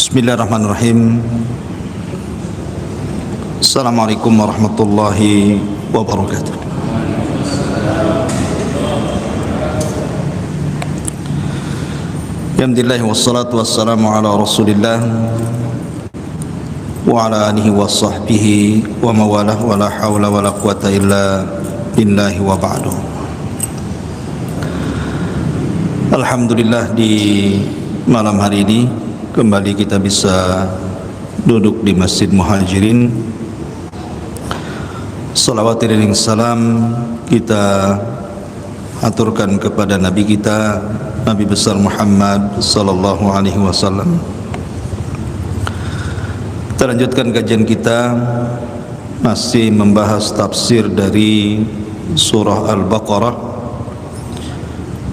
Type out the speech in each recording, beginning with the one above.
Bismillahirrahmanirrahim. Assalamualaikum warahmatullahi wabarakatuh. Alhamdulillah wassalatu wassalamu ala Rasulillah wa ala alihi wa sahbihi wa mawalah wa la hawla wa la quwata illa billahi wa ba'du. Alhamdulillah, di malam hari ini kembali kita bisa duduk di Masjid Muhajirin. Salawat dan salam kita aturkan kepada Nabi kita, Nabi besar Muhammad sallallahu alaihi wasallam. Kita lanjutkan kajian kita, masih membahas tafsir dari surah Al-Baqarah,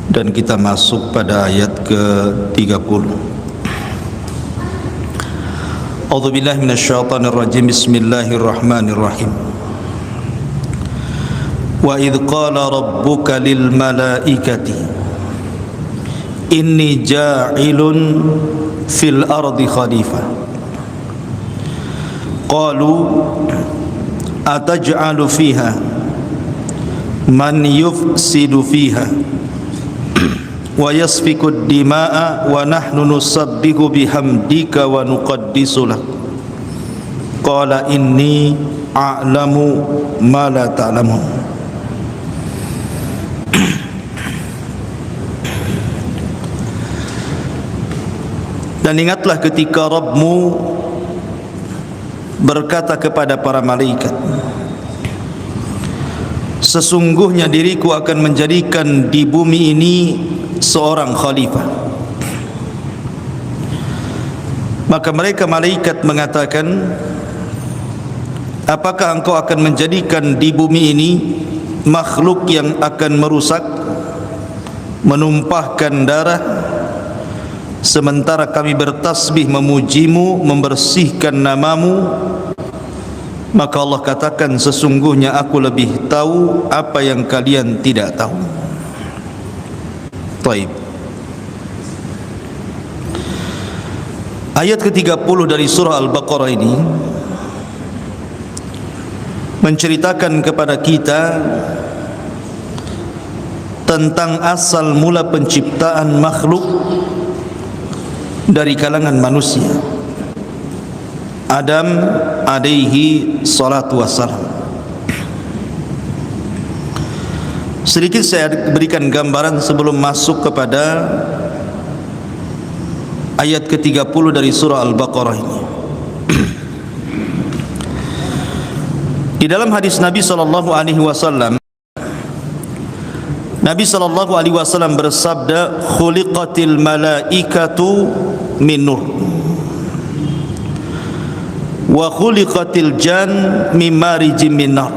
dan kita masuk pada ayat ke-30. A'udzubillahi minasyaitonirrajim. Bismillahirrahmanirrahim. Wa idh qala rabbuka lil malaikati inni ja'ilun fil ardi khalifah qalu ataj'alu fiha man yufsidu fiha wa yasfiku ad-dima'a wa nahnu nusabbihu bihamdika wa nuqaddisu lak qala inni a'lamu ma la ta'lamun. Dan ingatlah ketika Rabbmu berkata kepada para malaikat, sesungguhnya diriku akan menjadikan di bumi ini seorang khalifah. Maka mereka malaikat mengatakan, apakah engkau akan menjadikan di bumi ini makhluk yang akan merusak, menumpahkan darah, sementara kami bertasbih memujimu, membersihkan namamu? Maka Allah katakan, sesungguhnya aku lebih tahu apa yang kalian tidak tahu. Taib. Ayat ke-30 dari surah Al-Baqarah ini menceritakan kepada kita tentang asal mula penciptaan makhluk dari kalangan manusia, Adam alaihi salatu wassalam. Sedikit saya berikan gambaran sebelum masuk kepada ayat ke-30 dari surah Al-Baqarah ini. Di dalam hadis Nabi sallallahu alaihi wasallam, Nabi sallallahu alaihi wasallam bersabda, khuliqatil malaikatu min nur wa khuliqatil jan min marijim min nar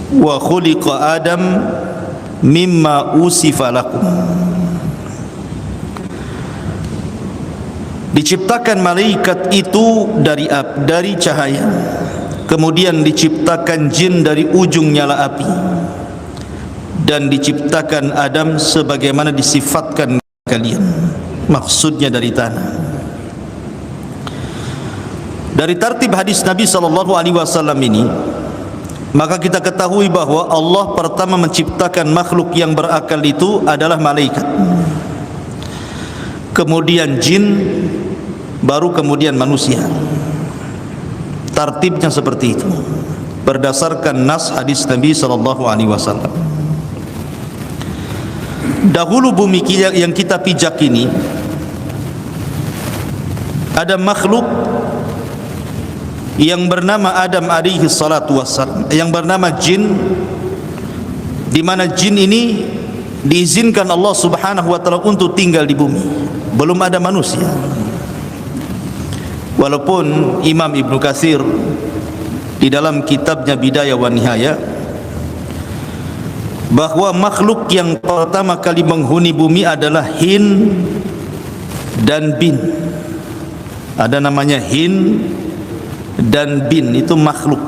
wa khuliqa Adam mimma usifa lakum. Diciptakan malaikat itu dari cahaya, kemudian diciptakan jin dari ujung nyala api, dan diciptakan Adam sebagaimana disifatkan kalian, maksudnya dari tanah. Dari tartib hadis Nabi sallallahu alaihi wasallam ini, maka kita ketahui bahwa Allah pertama menciptakan makhluk yang berakal itu adalah malaikat, kemudian jin, baru kemudian manusia. Tartibnya seperti itu berdasarkan nas hadis Nabi sallallahu alaihi wasallam. Dahulu bumi yang kita pijak ini ada makhluk yang bernama Adam alaihi salatu wassalam, yang bernama jin, di mana jin ini diizinkan Allah subhanahu wa ta'ala untuk tinggal di bumi. Belum ada manusia. Walaupun Imam Ibnu Katsir di dalam kitabnya Bidayah wa Nihayah, bahwa makhluk yang pertama kali menghuni bumi adalah Hin dan Bin. Ada namanya Hin dan Bin, itu makhluk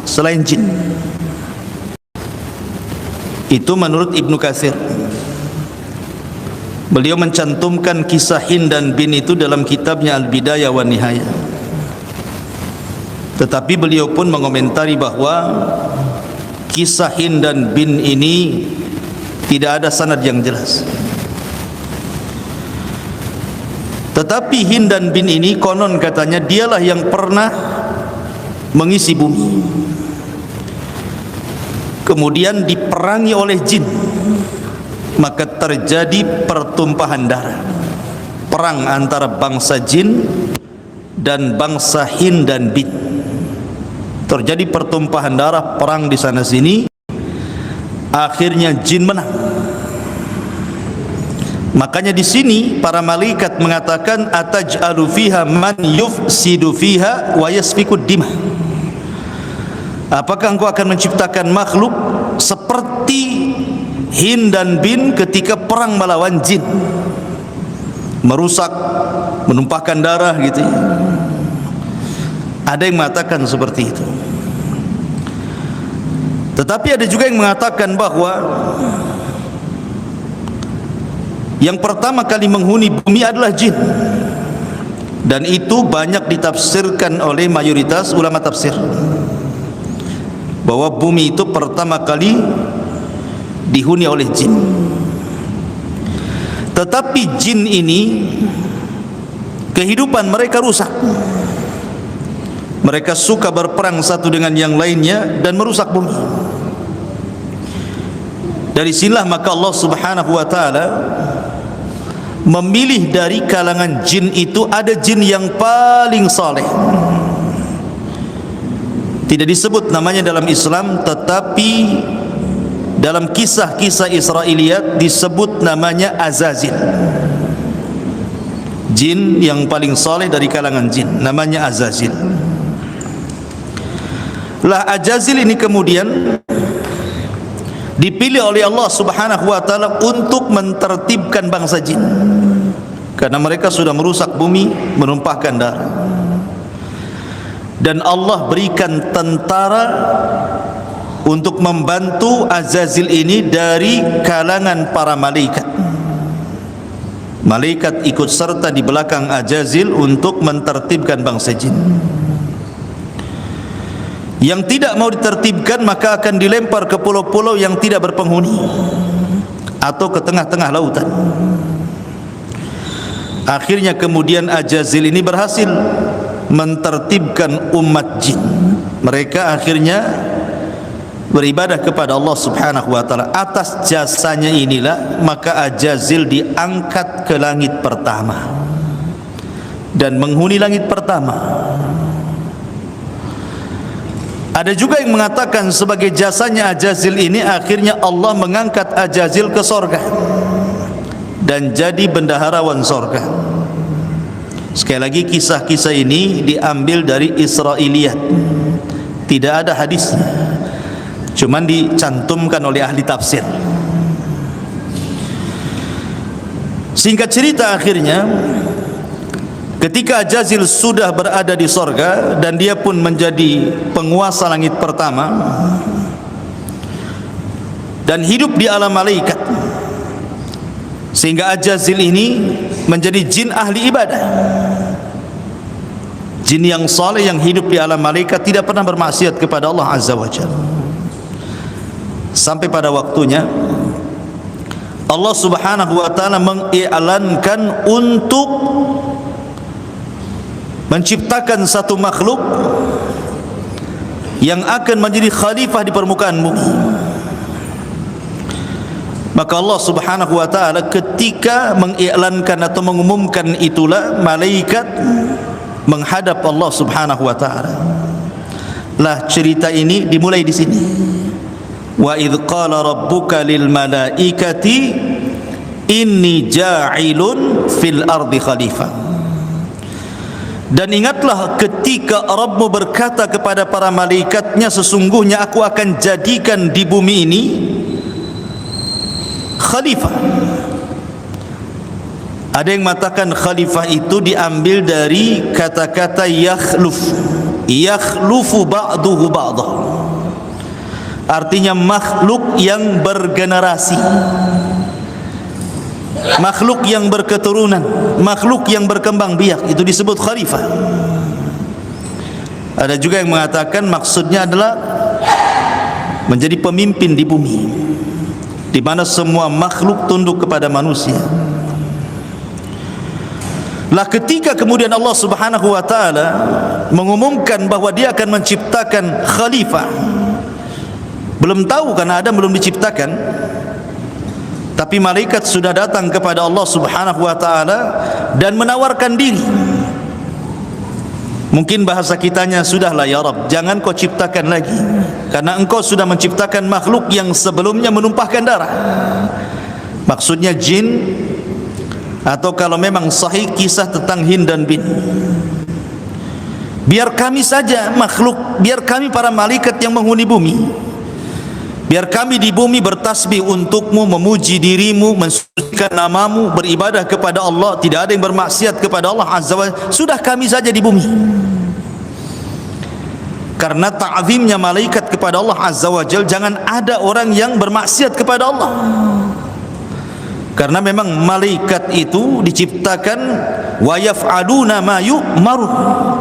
selain jin. Itu menurut Ibnu Katsir. Beliau mencantumkan kisah Hind dan Bin itu dalam kitabnya Al-Bidayah wa Nihayah. Tetapi beliau pun mengomentari bahwa kisah Hind dan Bin ini tidak ada sanad yang jelas. Tetapi Hind dan Bin ini konon katanya dialah yang pernah mengisi bumi, kemudian diperangi oleh jin, maka terjadi pertumpahan darah, perang antara bangsa jin dan bangsa Hind dan Bin. Terjadi pertumpahan darah, perang di sana sini, akhirnya jin menang. Makanya di sini para malaikat mengatakan ataj'alu fiha man yufsidu fiha wa yasfiku dima. Apakah engkau akan menciptakan makhluk seperti Hind dan Bin ketika perang melawan jin, merusak, menumpahkan darah gitu ya? Ada yang mengatakan seperti itu. Tetapi ada juga yang mengatakan bahwa yang pertama kali menghuni bumi adalah jin, dan itu banyak ditafsirkan oleh mayoritas ulama tafsir, bahwa bumi itu pertama kali dihuni oleh jin. Tetapi jin ini kehidupan mereka rusak. Mereka suka berperang satu dengan yang lainnya dan merusak bumi. Dari sinilah maka Allah Subhanahu wa taala memilih dari kalangan jin itu ada jin yang paling saleh. Tidak disebut namanya dalam Islam, tetapi dalam kisah-kisah Israiliyat disebut namanya Azazil. Jin yang paling saleh dari kalangan jin, namanya Azazil. Lah Azazil ini kemudian dipilih oleh Allah Subhanahu wa taala untuk mentertibkan bangsa jin, karena mereka sudah merusak bumi, menumpahkan darah. Dan Allah berikan tentara untuk membantu Azazil ini dari kalangan para malaikat. Malaikat ikut serta di belakang Azazil untuk mentertibkan bangsa jin. Yang tidak mau ditertibkan maka akan dilempar ke pulau-pulau yang tidak berpenghuni atau ke tengah-tengah lautan. Akhirnya kemudian Azazil ini berhasil mentertibkan umat jin. Mereka akhirnya beribadah kepada Allah Subhanahu wa taala. Atas jasanya inilah maka Azazil diangkat ke langit pertama dan menghuni langit pertama. Ada juga yang mengatakan sebagai jasanya Azazil ini akhirnya Allah mengangkat Azazil ke sorga dan jadi bendaharawan sorga. Sekali lagi kisah-kisah ini diambil dari Israiliyat, tidak ada hadisnya, cuman dicantumkan oleh ahli tafsir. Singkat cerita, akhirnya ketika Azazil sudah berada di sorga dan dia pun menjadi penguasa langit pertama dan hidup di alam malaikat, sehingga Azazil ini menjadi jin ahli ibadah, jin yang saleh yang hidup di alam malaikat, tidak pernah bermaksiat kepada Allah Azza wa Jalla. Sampai pada waktunya Allah Subhanahu wa taala mengiklankan untuk menciptakan satu makhluk yang akan menjadi khalifah di permukaan bumi. Maka Allah Subhanahu wa taala ketika mengiklankan atau mengumumkan itulah malaikat menghadap Allah Subhanahu wa taala. Lah cerita ini dimulai di sini. Wa idz qala rabbuka lil malaikati inni ja'ilun fil ardi khalifah. Dan ingatlah ketika Rabbmu berkata kepada para malaikatnya, sesungguhnya aku akan jadikan di bumi ini khalifah. Ada yang mengatakan khalifah itu diambil dari kata-kata yakhluf, yakhlufu ba'duhu ba'dah, artinya makhluk yang bergenerasi. makhluk yang berketurunan, makhluk yang berkembang biak, itu disebut khalifah. Ada juga yang mengatakan maksudnya adalah menjadi pemimpin di bumi, di mana semua makhluk tunduk kepada manusia. Lah ketika kemudian Allah Subhanahu wa taala mengumumkan bahwa dia akan menciptakan khalifah, belum tahu karena Adam belum diciptakan, tapi malaikat sudah datang kepada Allah Subhanahu wa taala dan menawarkan diri. Mungkin bahasa kitanya, sudahlah ya Rabb, jangan kau ciptakan lagi, karena engkau sudah menciptakan makhluk yang sebelumnya menumpahkan darah. Maksudnya jin, atau kalau memang sahih kisah tentang Hind dan Bin. Biar kami saja makhluk, biar kami para malaikat yang menghuni bumi, biar kami di bumi bertasbih untukmu, memuji dirimu, mensucikan namamu, beribadah kepada Allah, tidak ada yang bermaksiat kepada Allah Azza wa Jalla. Sudah kami saja di bumi. Karena ta'zimnya malaikat kepada Allah Azza wa Jalla, jangan ada orang yang bermaksiat kepada Allah. Karena memang malaikat itu diciptakan wa yaf'aluna ma yu'maru,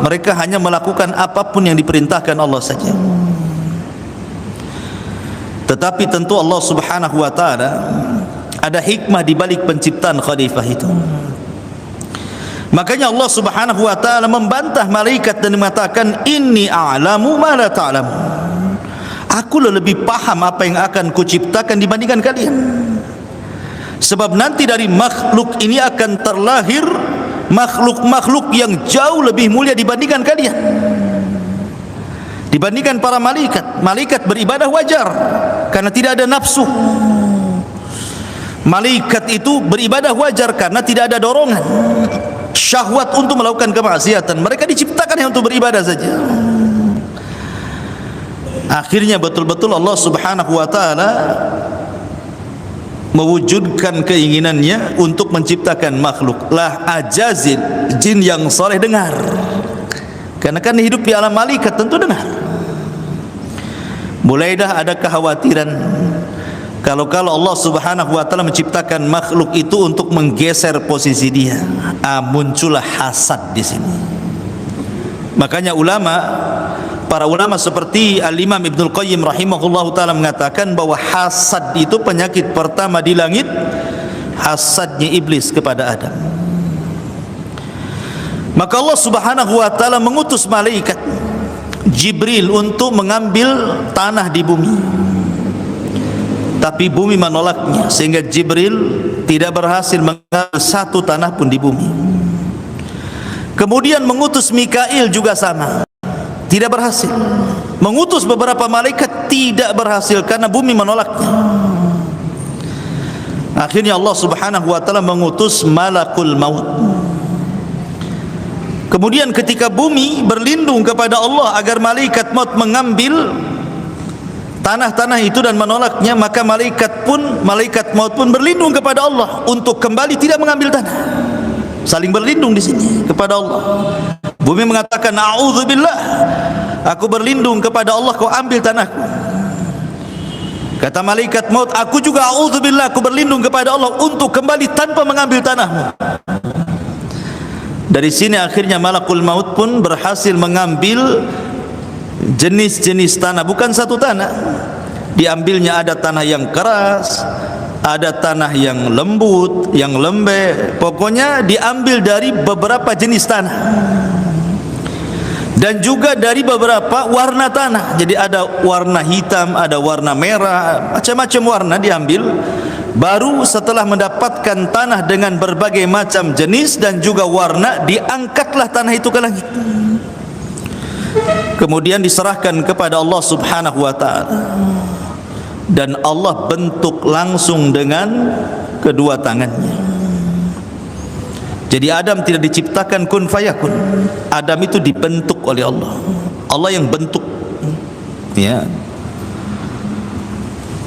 mereka hanya melakukan apapun yang diperintahkan Allah saja. Tetapi tentu Allah Subhanahu wa taala ada hikmah di balik penciptaan khalifah itu. Makanya Allah Subhanahu wa taala membantah malaikat dan mengatakan, inni a'lamu ma la ta'lamu. Aku lebih paham apa yang akan kuciptakan dibandingkan kalian. Sebab nanti dari makhluk ini akan terlahir makhluk-makhluk yang jauh lebih mulia dibandingkan kalian, dibandingkan para malaikat. Malaikat beribadah wajar karena tidak ada nafsu. Malaikat itu beribadah wajar karena tidak ada dorongan syahwat untuk melakukan kemaksiatan. Mereka diciptakan hanya untuk beribadah saja. Akhirnya betul-betul Allah Subhanahu wa taala mewujudkan keinginannya untuk menciptakan makhluk. Lah ajazil, jin yang soleh dengar, karena kan hidup di alam malaikat tentu dengar. Mulai dah ada kekhawatiran kalau Allah Subhanahu wa taala menciptakan makhluk itu untuk menggeser posisi dia. Muncullah hasad di sini. Makanya para ulama seperti Al-Imam Ibnul Qayyim rahimahullahu taala mengatakan bahwa hasad itu penyakit pertama di langit, hasadnya iblis kepada Adam. Maka Allah Subhanahu wa taala mengutus malaikat Jibril untuk mengambil tanah di bumi, tapi bumi menolaknya, sehingga Jibril tidak berhasil mengambil satu tanah pun di bumi. Kemudian mengutus Mikail juga sama, tidak berhasil. Mengutus beberapa malaikat, tidak berhasil karena bumi menolaknya. Akhirnya Allah Subhanahu wa taala mengutus malakul maut. Kemudian ketika bumi berlindung kepada Allah agar malaikat maut mengambil tanah-tanah itu dan menolaknya, maka malaikat maut pun berlindung kepada Allah untuk kembali tidak mengambil tanah. Saling berlindung di sini kepada Allah. Bumi mengatakan, a'udzubillah, aku berlindung kepada Allah, kau ambil tanahku. Kata malaikat maut, aku juga a'udzubillah, aku berlindung kepada Allah untuk kembali tanpa mengambil tanahmu. Dari sini akhirnya malakul maut pun berhasil mengambil jenis-jenis tanah, bukan satu tanah. Diambilnya ada tanah yang keras, ada tanah yang lembut, yang lembek. Pokoknya diambil dari beberapa jenis tanah, dan juga dari beberapa warna tanah. Jadi ada warna hitam, ada warna merah, macam-macam warna diambil. Baru setelah mendapatkan tanah dengan berbagai macam jenis dan juga warna, diangkatlah tanah itu ke langit. Kemudian diserahkan kepada Allah Subhanahu wa taala, dan Allah bentuk langsung dengan kedua tangannya. Jadi Adam tidak diciptakan kun fayakun. Adam itu dibentuk oleh Allah. Allah yang bentuk. Ya.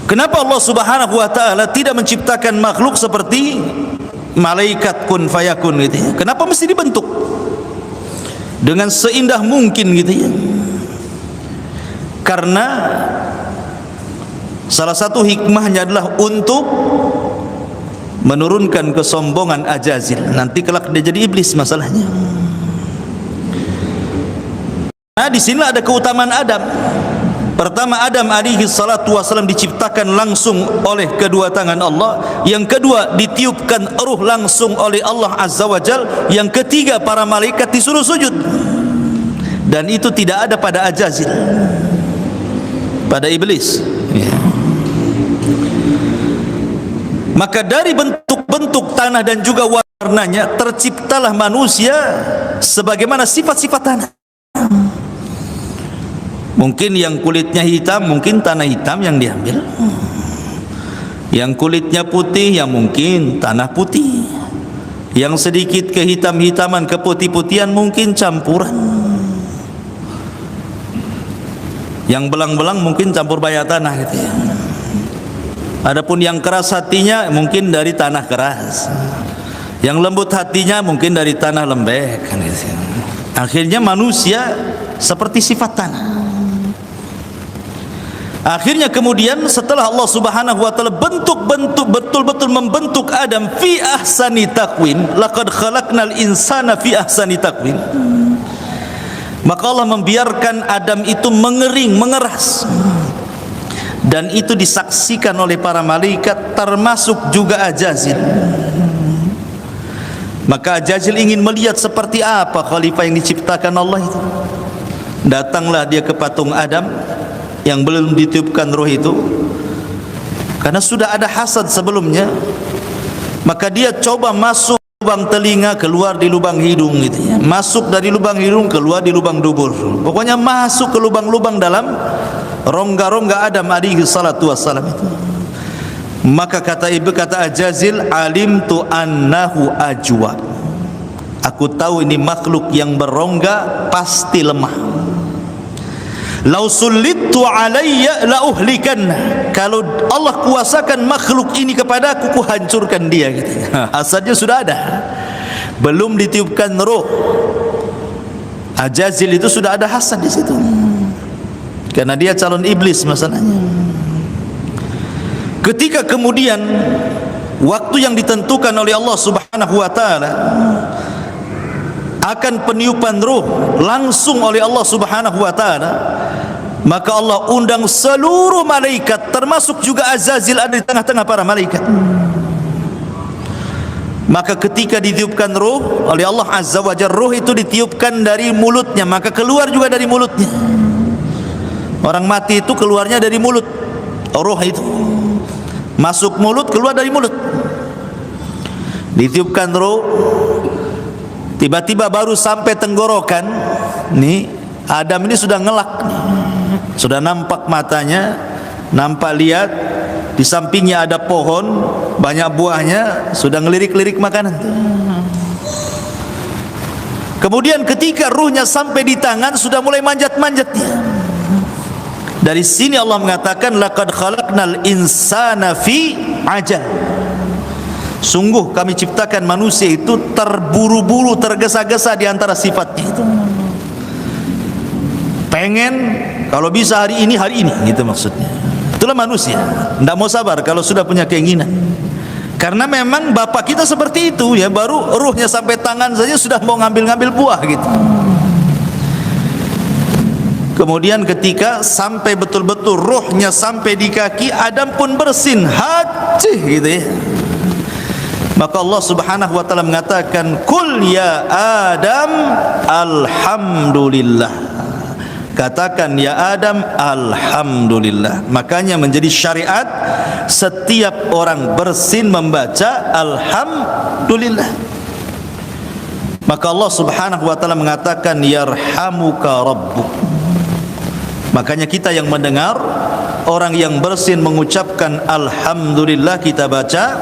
Kenapa Allah Subhanahu wa taala tidak menciptakan makhluk seperti malaikat kun fayakun gitu ya? Kenapa mesti dibentuk dengan seindah mungkin gitu ya? Karena salah satu hikmahnya adalah untuk menurunkan kesombongan Ajazil. Nanti kelak dia jadi iblis masalahnya. Nah, di sini ada keutamaan Adam. Pertama, Adam alaihi salatu wasalam diciptakan langsung oleh kedua tangan Allah. Yang kedua, ditiupkan ruh langsung oleh Allah Azza wa Jal. Yang ketiga, para malaikat disuruh sujud. Dan itu tidak ada pada Ajazil, pada iblis. Maka dari bentuk-bentuk tanah dan juga warnanya terciptalah manusia sebagaimana sifat-sifat tanah. Mungkin yang kulitnya hitam, mungkin tanah hitam yang diambil. Yang kulitnya putih, yang mungkin tanah putih. Yang sedikit kehitam-hitaman, keputih-putihan, mungkin campuran. Yang belang-belang mungkin campur baya tanah gitu ya. Adapun yang keras hatinya mungkin dari tanah keras. Yang lembut hatinya mungkin dari tanah lembek kan gitu. Akhirnya manusia seperti sifat tanah. Akhirnya kemudian setelah Allah Subhanahu wa taala bentuk-bentuk betul-betul membentuk Adam fi ahsani taqwim, laqad khalaqnal insana fi ahsani taqwim. Maka Allah membiarkan Adam itu mengering, mengeras. Dan itu disaksikan oleh para malaikat, termasuk juga Ajazil. Maka Ajazil ingin melihat seperti apa khalifah yang diciptakan Allah itu. Datanglah dia ke patung Adam yang belum ditiupkan roh itu, karena sudah ada hasad sebelumnya. Maka dia coba masuk lubang telinga, keluar di lubang hidung gitu ya. Masuk dari lubang hidung, keluar di lubang dubur. Pokoknya masuk ke lubang-lubang dalam rongga-rongga Adam alaihi salatu wassalam itu. Maka kata Ajazil, alimtu annahu ajwa. Aku tahu ini makhluk yang berongga pasti lemah. Lau sullitu alayya la uhlikanna. Kalau Allah kuasakan makhluk ini kepadaku, ku hancurkan dia gitu. Asalnya sudah ada, belum ditiupkan roh. Ajazil itu sudah ada hasad di situ, karena dia calon iblis masalahnya. Ketika kemudian waktu yang ditentukan oleh Allah Subhanahu wa taala akan peniupan ruh langsung oleh Allah Subhanahu wa taala, maka Allah undang seluruh malaikat, termasuk juga Ajazil ada di tengah-tengah para malaikat. Maka ketika ditiupkan ruh oleh Allah Azza wa Jalla, ruh itu ditiupkan dari mulutnya, maka keluar juga dari mulutnya. Orang mati itu keluarnya dari mulut, ruh itu masuk mulut, keluar dari mulut. Ditiupkan ruh, tiba-tiba baru sampai tenggorokan. Nih Adam ini sudah ngelak, sudah nampak matanya, nampak lihat. Di sampingnya ada pohon, banyak buahnya, sudah ngelirik-lirik makanan. Kemudian ketika ruhnya sampai di tangan, sudah mulai manjat-manjat dia. Dari sini Allah mengatakan, laqad khalaqnal insana fi ajal. Sungguh kami ciptakan manusia itu terburu-buru, tergesa-gesa di antara sifatnya itu. Pengen kalau bisa hari ini gitu maksudnya. Itulah manusia, tidak mau sabar kalau sudah punya keinginan. Karena memang bapak kita seperti itu ya, baru ruhnya sampai tangan saja sudah mau ngambil-ngambil buah gitu. Kemudian ketika sampai betul-betul ruhnya sampai di kaki, Adam pun bersin haji gitu ya. Maka Allah Subhanahu wa taala mengatakan, "Qul ya Adam alhamdulillah." Katakan ya Adam alhamdulillah. Makanya menjadi syariat setiap orang bersin membaca alhamdulillah. Maka Allah Subhanahu wa taala mengatakan yarhamuka rabbuk. Makanya kita yang mendengar orang yang bersin mengucapkan alhamdulillah, kita baca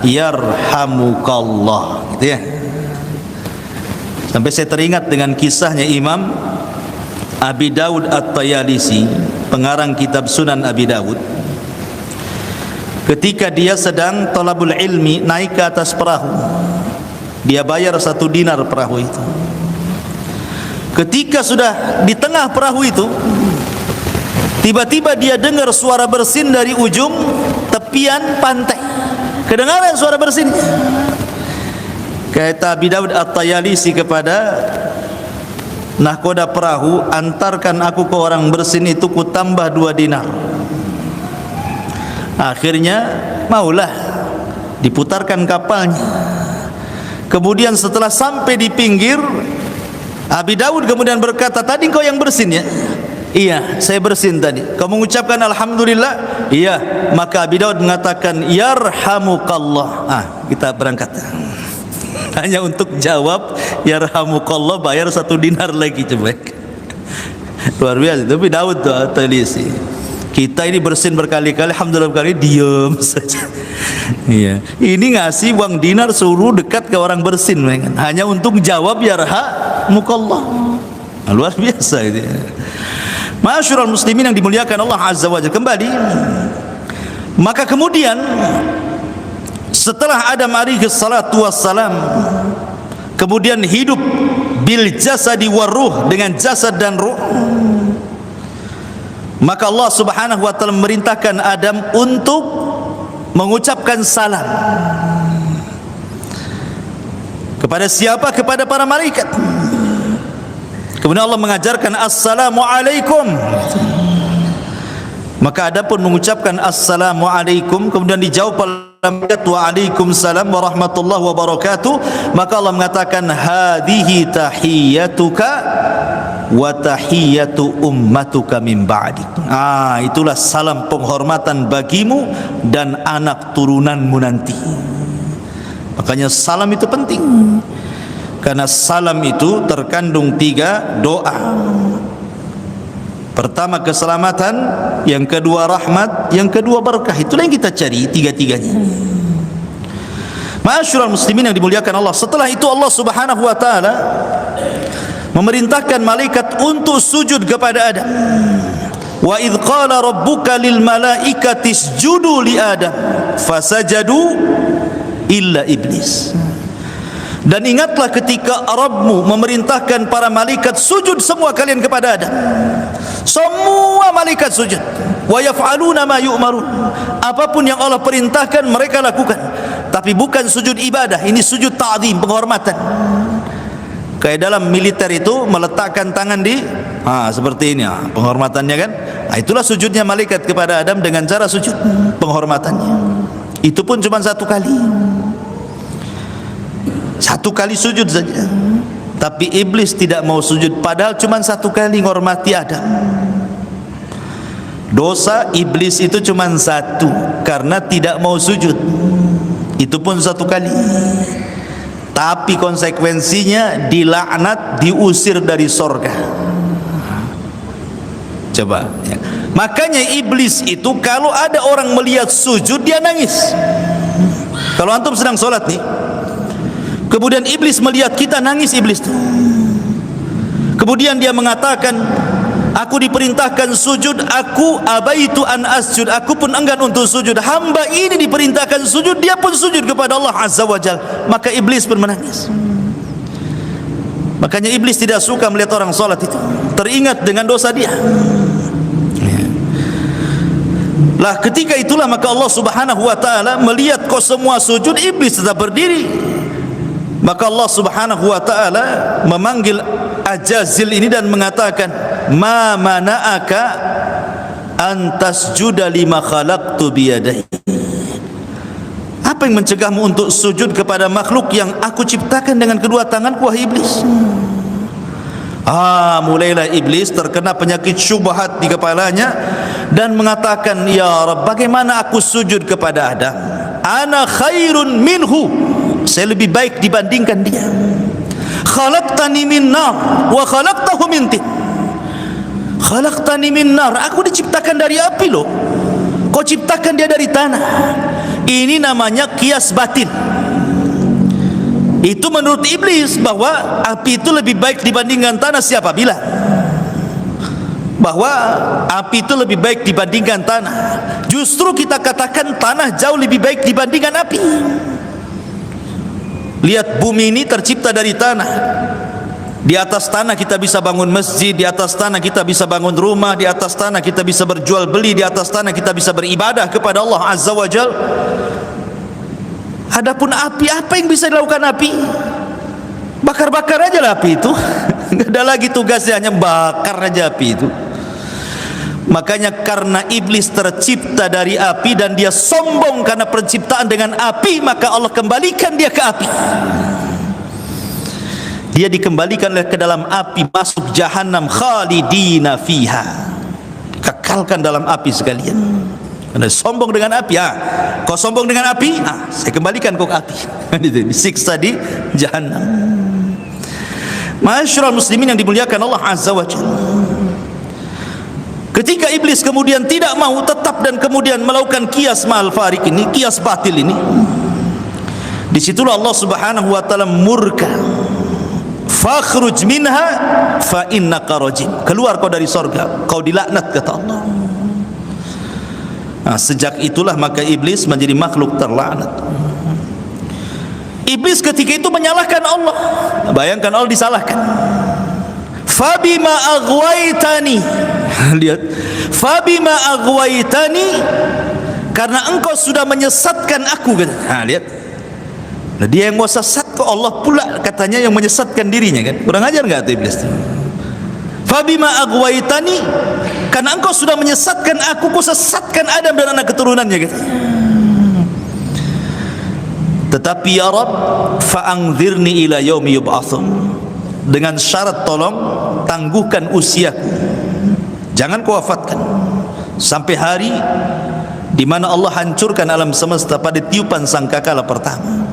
yarhamukallah gitu ya. Sampai saya teringat dengan kisahnya Imam Abi Dawud At-Tayalisi, pengarang kitab Sunan Abi Dawud. Ketika dia sedang talabul ilmi, naik ke atas perahu, dia bayar 1 dinar perahu itu. Ketika sudah di tengah perahu itu, tiba-tiba dia dengar suara bersin dari ujung tepian pantai. kedengaran suara bersin. Kata Abi Daud At-Tayalisi kepada nahkoda perahu, antarkan aku ke orang bersin itu, ku tambah 2 dinar. Akhirnya maulah, diputarkan kapalnya. Kemudian setelah sampai di pinggir, Abi Daud kemudian berkata, tadi kau yang bersin ya? Iya, saya bersin tadi. Kau mengucapkan alhamdulillah? Iya. Maka Abi Daud mengatakan, yarhamukallah. Kita berangkat. Hanya untuk jawab yarhamukallah, bayar 1 dinar lagi. Coba. Luar biasa. Tapi Daud tuh At-Tayalisi. Kita ini bersin berkali-kali, alhamdulillah berkali, diam saja. Iya. Ini ngasih uang dinar suruh dekat ke orang bersin, hanya untuk jawab yarhamukallah. Luar biasa itu. Ma'asyiral muslimin yang dimuliakan Allah Azza wa Jalla. Kembali, maka kemudian setelah Adam alaihi salatu wassalam kemudian hidup bil jasadi war ruh, dengan jasad dan ruh, maka Allah Subhanahu wa taala memerintahkan Adam untuk mengucapkan salam. Kepada siapa? Kepada para malaikat. Kemudian Allah mengajarkan assalamualaikum. Maka Adam pun mengucapkan assalamualaikum, kemudian dijawab malaikat waalaikumsalam warahmatullahi wabarakatuh. Maka Allah mengatakan hadhihi tahiyyatuka wa tahiyyatu ummatuka min ba'dik. Itulah salam penghormatan bagimu dan anak turunanmu nanti. Makanya salam itu penting, karena salam itu terkandung 3 doa. Pertama keselamatan, yang kedua rahmat, yang kedua berkah. Itulah yang kita cari, 3-tiganya. Ma'asyiral muslimin yang dimuliakan Allah. Setelah itu Allah Subhanahu wa taala memerintahkan malaikat untuk sujud kepada Adam. Wa idz qala rabbuka lil malaikati isjudu li Adam fasajadu illa iblis. Dan ingatlah ketika Rabbmu memerintahkan para malaikat sujud semua kalian kepada Adam. Semua malaikat sujud. Wa yaf'aluna ma yu'marun. Apapun yang Allah perintahkan mereka lakukan. Tapi bukan sujud ibadah, ini sujud ta'zim, penghormatan. Kayak dalam militer itu meletakkan tangan di seperti ini, penghormatannya kan. Itulah sujudnya malaikat kepada Adam dengan cara sujud penghormatannya. Itu pun cuma 1 kali. 1 kali sujud saja. Tapi iblis tidak mau sujud, padahal cuma 1 kali menghormati Adam. Dosa iblis itu cuma 1, karena tidak mau sujud. Itu pun 1 kali. Tapi konsekuensinya dilaknat, diusir dari sorga. Coba ya. Makanya iblis itu kalau ada orang melihat sujud, dia nangis. Kalau antum sedang sholat nih, kemudian iblis melihat kita nangis, iblis itu. Kemudian dia mengatakan, aku diperintahkan sujud, aku abaitu an asjud, aku pun enggan untuk sujud. Hamba ini diperintahkan sujud, dia pun sujud kepada Allah Azza wa Jalla. Maka iblis pun menangis. Makanya iblis tidak suka melihat orang sholat itu, teringat dengan dosa dia. Lah ketika itulah maka Allah Subhanahu wa taala melihat kau semua sujud, iblis tetap berdiri. Maka Allah Subhanahu wa taala memanggil Ajazil ini dan mengatakan, ma mana'aka an tasjuda lima khalaqtu biyadai. Apa yang mencegahmu untuk sujud kepada makhluk yang aku ciptakan dengan kedua tanganku, wahai iblis? Mulailah iblis terkena penyakit syubhat di kepalanya dan mengatakan, ya Rabb, bagaimana aku sujud kepada Adam? Ana khairun minhu, saya lebih baik dibandingkan dia. Khalaqtani min nar wa khalaqtahu min tin. Khalaqtani min nar, aku diciptakan dari api loh, kau ciptakan dia dari tanah. Ini namanya kias batin. Itu menurut iblis bahwa api itu lebih baik dibandingkan tanah. Siapa bilang bahwa api itu lebih baik dibandingkan tanah? Justru kita katakan tanah jauh lebih baik dibandingkan api. Lihat, bumi ini tercipta dari tanah. Di atas tanah kita bisa bangun masjid, di atas tanah kita bisa bangun rumah, di atas tanah kita bisa berjual beli, di atas tanah kita bisa beribadah kepada Allah Azza wa Jalla. Adapun api, apa yang bisa dilakukan api? Bakar-bakar aja lah api itu. Nggak ada lagi tugasnya, hanya bakar aja api itu. Makanya karena iblis tercipta dari api dan dia sombong karena penciptaan dengan api, maka Allah kembalikan dia ke api. Dia dikembalikan ke dalam api, masuk jahanam, khalidina fiha, kekalkan dalam api sekalian. Karena sombong dengan api, kau sombong dengan api, saya kembalikan kau ke api. Disiksa di jahanam. Ma'asyiral muslimin yang dimuliakan Allah Azza wa Jalla, ketika iblis kemudian tidak mau tetap dan kemudian melakukan qiyas ma'al fariq ini, qiyas batil ini, disitulah Allah Subhanahu wa taala murka. Fakhruj minha fa innaka rajim. Keluar kau dari surga, kau dilaknat, kata Allah. Sejak itulah maka iblis menjadi makhluk terlaknat. Iblis ketika itu menyalahkan Allah. Bayangkan Allah disalahkan. Fabima aghwaytani. Lihat, fabima aghwaytani, karena engkau sudah menyesatkan aku. Lihat. Nah, dia yang mau sesat, kok Allah pula katanya yang menyesatkan dirinya, kan? Kurang ajar enggak tuh iblis? Fabima aghwaytani, karena engkau sudah menyesatkan aku, ku sesatkan Adam dan anak keturunannya, gitu. Tetapi ya Rabb, fa'anzirni ila yaumi yub'atsun, dengan syarat tolong tangguhkan usiaku, jangan kau wafatkan sampai hari di mana Allah hancurkan alam semesta pada tiupan sangkakala pertama.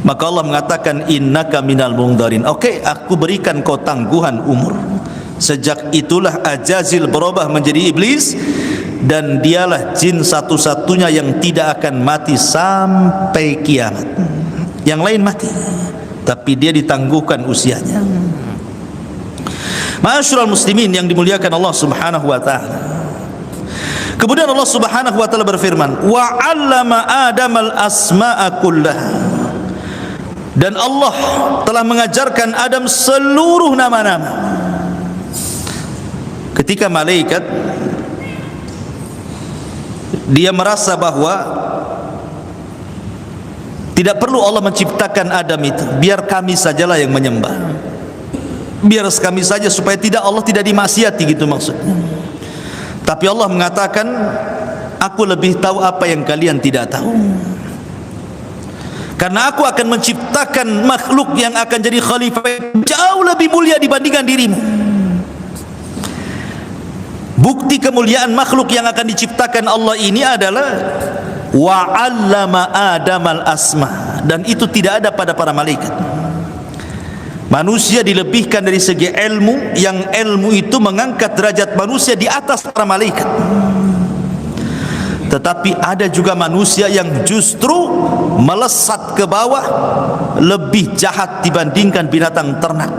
Maka Allah mengatakan innaka minal mungdarin. Oke, aku berikan kau tangguhan umur. Sejak itulah Ajazil berubah menjadi iblis, dan dialah jin satu-satunya yang tidak akan mati sampai kiamat. Yang lain mati, tapi dia ditangguhkan usianya. Ma'asyiral muslimin yang dimuliakan Allah Subhanahu wa taala. Kemudian Allah Subhanahu wa taala berfirman, wa 'allama Adamal asma'a kullaha, dan Allah telah mengajarkan Adam seluruh nama-nama. Ketika malaikat dia merasa bahwa tidak perlu Allah menciptakan Adam itu, biar kami sajalah yang menyembah, biar kami saja, supaya Allah tidak dimaksiati, gitu maksudnya. Tapi Allah mengatakan, aku lebih tahu apa yang kalian tidak tahu, karena aku akan menciptakan makhluk yang akan jadi khalifah jauh lebih mulia dibandingkan dirimu. Bukti kemuliaan makhluk yang akan diciptakan Allah ini adalah wa 'allama Adamal asma, dan itu tidak ada pada para malaikat. Manusia dilebihkan dari segi ilmu, yang ilmu itu mengangkat derajat manusia di atas para malaikat. Tetapi ada juga manusia yang justru melesat ke bawah, lebih jahat dibandingkan binatang ternak.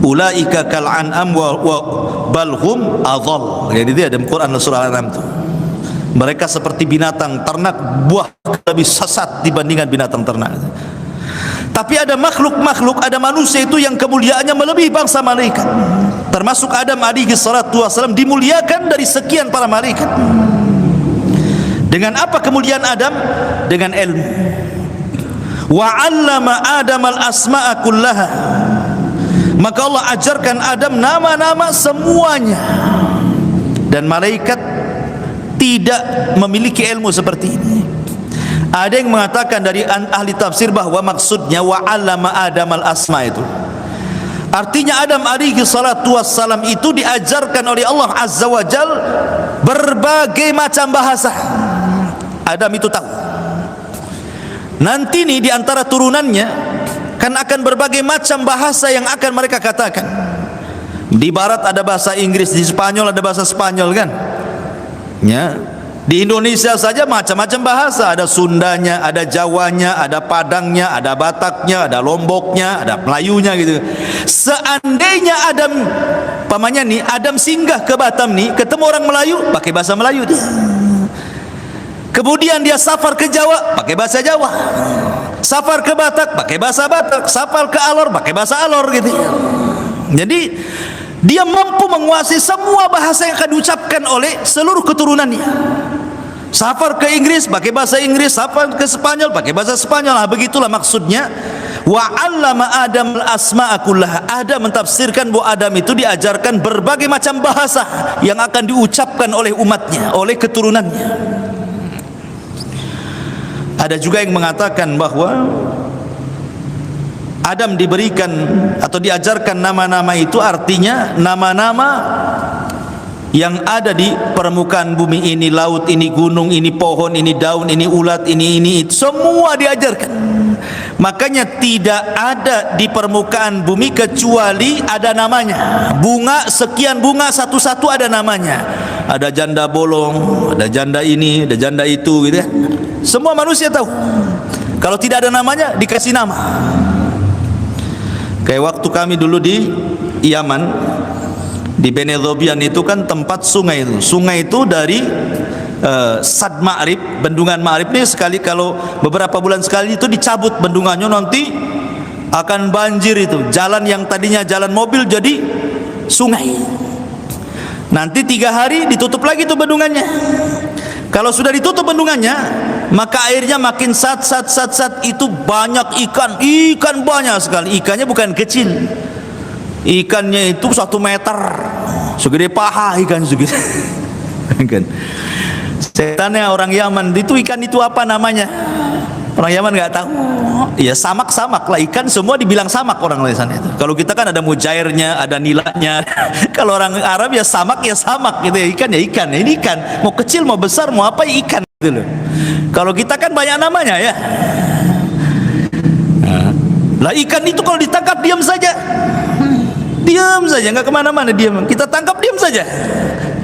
Ulaika kal an'am wa balhum adhal. Jadi itu ada Quran surah Al-An'am itu. Mereka seperti binatang ternak, buah lebih sesat dibandingkan binatang ternak. Tapi ada makhluk-makhluk, ada manusia itu yang kemuliaannya melebihi bangsa malaikat. Termasuk Adam alaihi salatu wasallam dimuliakan dari sekian para malaikat. Dengan apa kemuliaan Adam? Dengan ilmu. Wa 'allama Adamal asma'a kullaha, maka Allah ajarkan Adam nama-nama semuanya. Dan malaikat tidak memiliki ilmu seperti ini. Ada yang mengatakan dari ahli tafsir bahwa maksudnya wa 'allama Adamal asma itu artinya Adam alaihi salatu wassalam itu diajarkan oleh Allah Azza wa Jal berbagai macam bahasa. Adam itu tahu. Nanti nih di antara turunannya kan akan berbagai macam bahasa yang akan mereka katakan. Di barat ada bahasa Inggris, di Spanyol ada bahasa Spanyol, kan? Ya. Di Indonesia saja macam-macam bahasa, ada Sundanya, ada Jawanya, ada Padangnya, ada Bataknya, ada Lomboknya, ada Melayunya, gitu. Seandainya Adam, pamannya nih, Adam singgah ke Batam nih, ketemu orang Melayu, pakai bahasa Melayu dia. Kemudian dia safar ke Jawa, pakai bahasa Jawa. Safar ke Batak, pakai bahasa Batak. Safar ke Alor, pakai bahasa Alor, gitu. Jadi dia mampu menguasai semua bahasa yang akan diucapkan oleh seluruh keturunannya. Safar ke Inggris pakai bahasa Inggris, safar ke Spanyol pakai bahasa Spanyol. Begitulah maksudnya. Wa 'allama Adam al-asma'a kullaha. Adam mentafsirkan bahwa Adam itu diajarkan berbagai macam bahasa yang akan diucapkan oleh umatnya, oleh keturunannya. Ada juga yang mengatakan bahwa Adam diberikan atau diajarkan nama-nama itu artinya nama-nama yang ada di permukaan bumi ini, laut ini, gunung ini, pohon ini, daun ini, ulat ini, semua diajarkan. Makanya tidak ada di permukaan bumi kecuali ada namanya. Bunga, sekian bunga satu-satu ada namanya. Ada janda bolong, ada janda ini, ada janda itu, gitu ya. Semua manusia tahu. Kalau tidak ada namanya, dikasih nama. Kayak waktu kami dulu di Yaman, di Bene Dhobian itu kan tempat sungai itu. Sungai itu dari Sad Ma'rib, bendungan Ma'rib ini sekali, kalau beberapa bulan sekali itu dicabut bendungannya, nanti akan banjir itu. Jalan yang tadinya jalan mobil jadi sungai. Nanti 3 hari ditutup lagi itu bendungannya. Kalau sudah ditutup bendungannya, maka airnya makin sat itu banyak ikan banyak sekali. Ikannya bukan kecil, ikannya itu 1 meter, segede paha ikan segede. Kan setannya orang Yaman itu, ikan itu apa namanya? Orang Yaman nggak tahu. Ya samak lah, ikan semua dibilang samak orang sana itu. Kalau kita kan ada mujairnya, ada nilainya. Kalau orang Arab ya samak gitu ya, ikan ya ikan. Ini ikan, mau kecil mau besar mau apa ya ikan gitu loh. Kalau kita kan banyak namanya ya. Lah ikan itu kalau ditangkap diam saja, nggak kemana-mana, diam. Kita tangkap diam saja.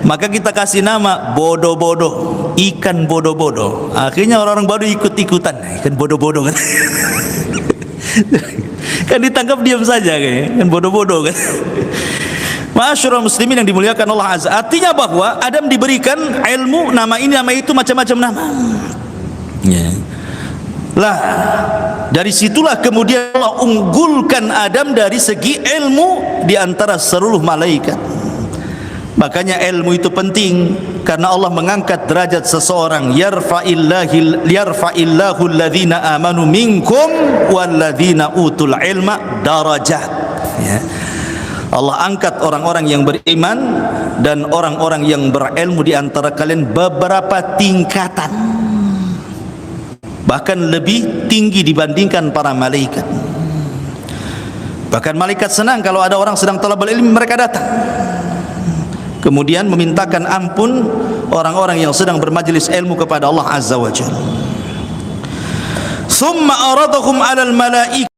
Maka kita kasih nama bodoh-bodoh, ikan bodoh-bodoh. Akhirnya orang-orang baru ikut-ikutan, ikan bodoh-bodoh kan. Kan ditangkap diam saja kayak kan bodoh-bodoh kan. Ma'asyiral muslimin yang dimuliakan Allah Azza. Artinya bahwa Adam diberikan ilmu, nama ini nama itu, macam-macam nama. Ya. Lah dari situlah kemudian Allah unggulkan Adam dari segi ilmu di antara seluruh malaikat. Makanya ilmu itu penting, karena Allah mengangkat derajat seseorang. Yarfa'illahu alladhina amanu minkum walladhina utul ilma darajat. Ya. Allah angkat orang-orang yang beriman dan orang-orang yang berilmu di antara kalian beberapa tingkatan, bahkan lebih tinggi dibandingkan para malaikat. Bahkan malaikat senang kalau ada orang sedang talabul ilmi, mereka datang kemudian memintakan ampun orang-orang yang sedang bermajlis ilmu kepada Allah Azza wa Jalla. Summa aradahum 'alal malaika.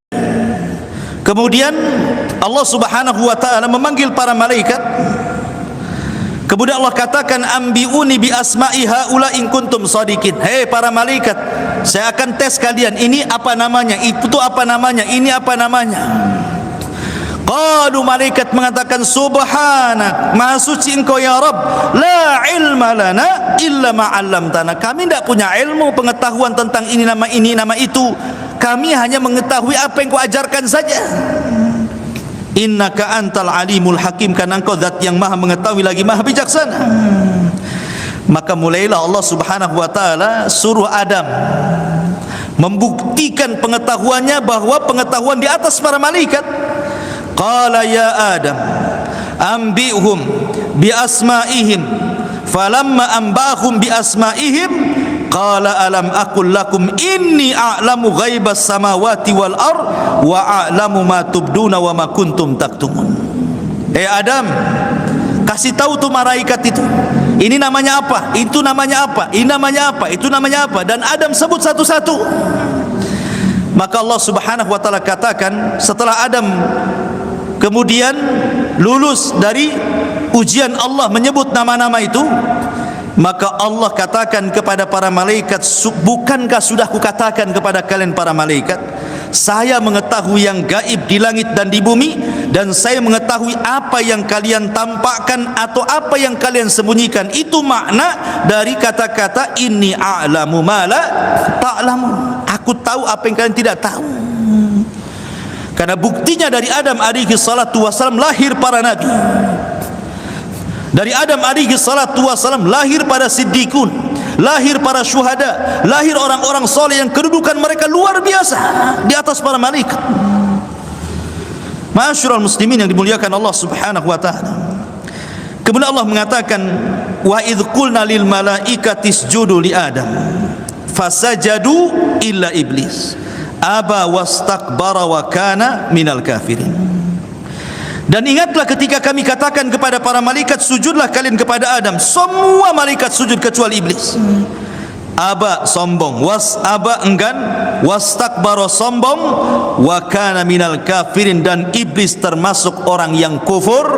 Kemudian Allah Subhanahu wa taala memanggil para malaikat. Kemudian Allah katakan, ambiuni bi asma'i haula in kuntum shadiqin. Hei para malaikat, saya akan tes kalian, ini apa namanya, itu apa namanya, ini apa namanya. Qalu, malaikat mengatakan, subhanak, maha suci engkau ya Rabb, la ilma lana illa ma 'allamtana. Kami tidak punya ilmu pengetahuan tentang ini nama itu. Kami hanya mengetahui apa yang kau ajarkan saja. Innaka antal alimul hakim, karena engkau zat yang maha mengetahui lagi maha bijaksana. Maka mulailah Allah Subhanahu wa taala suruh Adam membuktikan pengetahuannya, bahwa pengetahuan di atas para malaikat. Qala ya Adam ambihum bi asma'ihim, falamma ambahum bi asma'ihim qala alam aqul lakum inni a'lamu ghaibas samawati wal ard wa a'lamu ma tubduna wa ma kuntum taktumun. Adam, kasih tahu tuh malaikat itu, ini namanya apa, itu namanya apa, ini namanya apa, itu namanya apa. Dan Adam sebut satu-satu. Maka Allah Subhanahu wa taala katakan, setelah Adam kemudian lulus dari ujian Allah menyebut nama-nama itu, maka Allah katakan kepada para malaikat, bukankah sudah kukatakan kepada kalian para malaikat, saya mengetahui yang gaib di langit dan di bumi, dan saya mengetahui apa yang kalian tampakkan atau apa yang kalian sembunyikan. Itu makna dari kata-kata inni a'lamu ma la ta'lamun. Aku tahu apa yang kalian tidak tahu. Karena buktinya dari Adam alaihi salatu wasalam lahir para nabi. Dari Adam alaihi salatu wasalam lahir para siddiqun. lahir para syuhada, lahir orang-orang soleh yang kedudukan mereka luar biasa di atas para malaikat. Ma'asyiral muslimin yang dimuliakan Allah Subhanahu wa taala. Kemudian Allah mengatakan, wa idz qulna lil malaikati isjudu li Adam fasajadu illa iblis aba wastakbara wa kana minal kafirin. Dan ingatlah ketika kami katakan kepada para malaikat, sujudlah kalian kepada Adam, semua malaikat sujud kecuali iblis. Aba, sombong, aba, enggan, wastakbara, sombong, wa kana minal kafirin, dan iblis termasuk orang yang kufur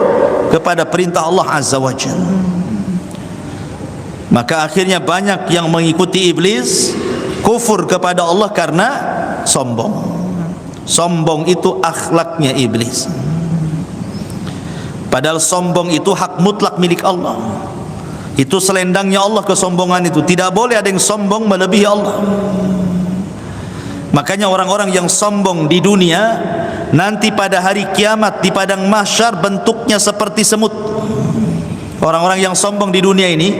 kepada perintah Allah Azza wa Jalla. Maka akhirnya banyak yang mengikuti iblis, kufur kepada Allah karena sombong. Sombong itu akhlaknya iblis. Padahal sombong itu hak mutlak milik Allah. Itu selendangnya Allah, kesombongan itu. Tidak boleh ada yang sombong melebihi Allah. Makanya orang-orang yang sombong di dunia, nanti pada hari kiamat di padang mahsyar bentuknya seperti semut. Orang-orang yang sombong di dunia ini,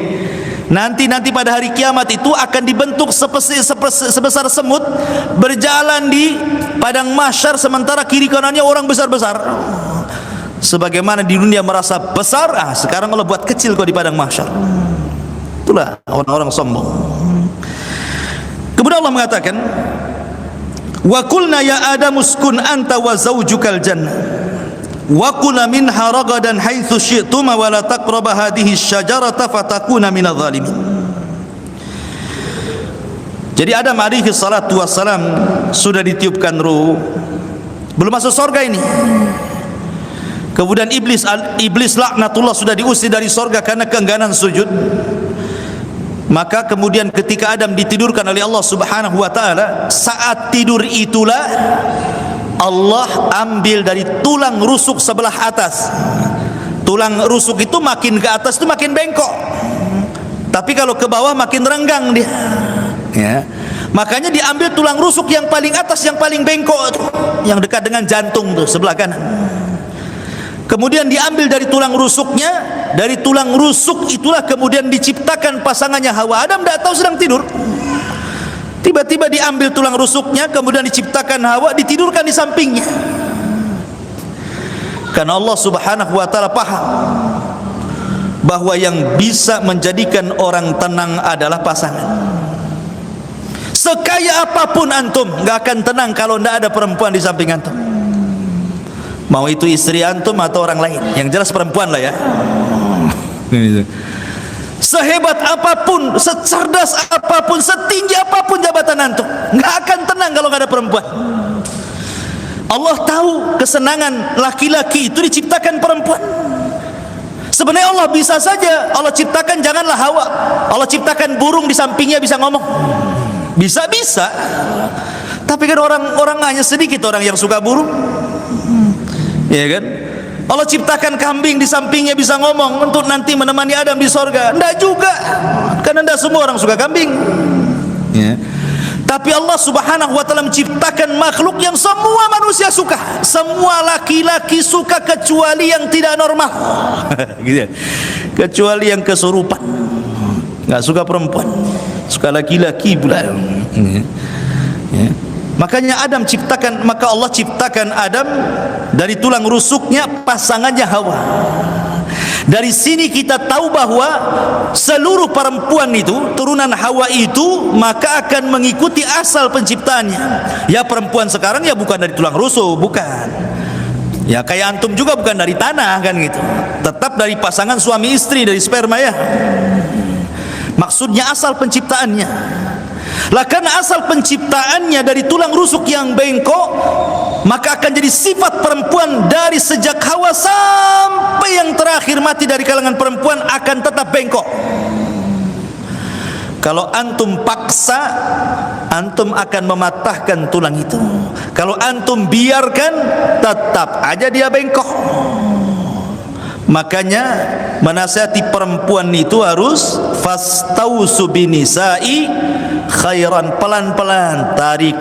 nanti pada hari kiamat itu akan dibentuk sebesar semut, berjalan di padang mahsyar, sementara kiri kanannya orang besar-besar. Sebagaimana di dunia merasa besar, sekarang Allah buat kecil kok di padang mahsyar. Itulah orang-orang sombong. Kemudian Allah mengatakan, wa qulna ya Adam uskun anta wa zawjukal jannah wa kula minha ragadan haitsu syi'tuma wa la taqraba hadhihi syajarata fatakuna minadh dhalimin. Jadi Adam alaihi salatu wassalam sudah ditiupkan ruh, belum masuk surga ini. Kemudian iblis laknatullah sudah diusir dari surga karena keengganan sujud. Maka kemudian ketika Adam ditidurkan oleh Allah Subhanahu wa taala, saat tidur itulah Allah ambil dari tulang rusuk sebelah atas. Tulang rusuk itu makin ke atas itu makin bengkok, tapi kalau ke bawah makin renggang dia, ya. Makanya diambil tulang rusuk yang paling atas, yang paling bengkok, yang dekat dengan jantung tuh sebelah kanan. Kemudian diambil dari tulang rusuknya, dari tulang rusuk itulah kemudian diciptakan pasangannya Hawa. Adam tidak tahu sedang tidur, tiba-tiba diambil tulang rusuknya, kemudian diciptakan Hawa, ditidurkan di sampingnya. Karena Allah Subhanahu wa taala paham bahwa yang bisa menjadikan orang tenang adalah pasangan. Sekaya apapun antum, nggak akan tenang kalau tidak ada perempuan di samping antum. Mau itu istri antum atau orang lain, yang jelas perempuan lah ya. Sehebat apapun, secerdas apapun, setinggi apapun jabatan antum, nggak akan tenang kalau nggak ada perempuan. Allah tahu kesenangan laki-laki itu diciptakan perempuan. Sebenarnya Allah bisa saja Allah ciptakan janganlah Hawa, Allah ciptakan burung di sampingnya bisa ngomong, bisa. Tapi kan orang hanya sedikit orang yang suka burung. Ya kan? Allah ciptakan kambing di sampingnya bisa ngomong untuk nanti menemani Adam di sorga. Tidak juga, karena tidak semua orang suka kambing, ya. Tapi Allah Subhanahu wa taala menciptakan makhluk yang semua manusia suka. Semua laki-laki suka kecuali yang tidak normal. Gitu ya? Kecuali yang kesurupan. Nggak suka perempuan, suka laki-laki pula. Ya. Makanya Allah ciptakan Adam dari tulang rusuknya pasangannya Hawa. Dari sini kita tahu bahwa seluruh perempuan itu, turunan Hawa itu, maka akan mengikuti asal penciptaannya. Ya perempuan sekarang ya bukan dari tulang rusuk, bukan. Ya kayak antum juga bukan dari tanah kan gitu. Tetap dari pasangan suami istri, dari sperma ya. Maksudnya asal penciptaannya. Lah karena asal penciptaannya dari tulang rusuk yang bengkok, maka akan jadi sifat perempuan dari sejak Hawa sampai yang terakhir mati dari kalangan perempuan akan tetap bengkok. Kalau antum paksa, antum akan mematahkan tulang itu. Kalau antum biarkan, tetap aja dia bengkok. Makanya menasihati perempuan itu harus fastausu binisa'i khairan, pelan-pelan, tarik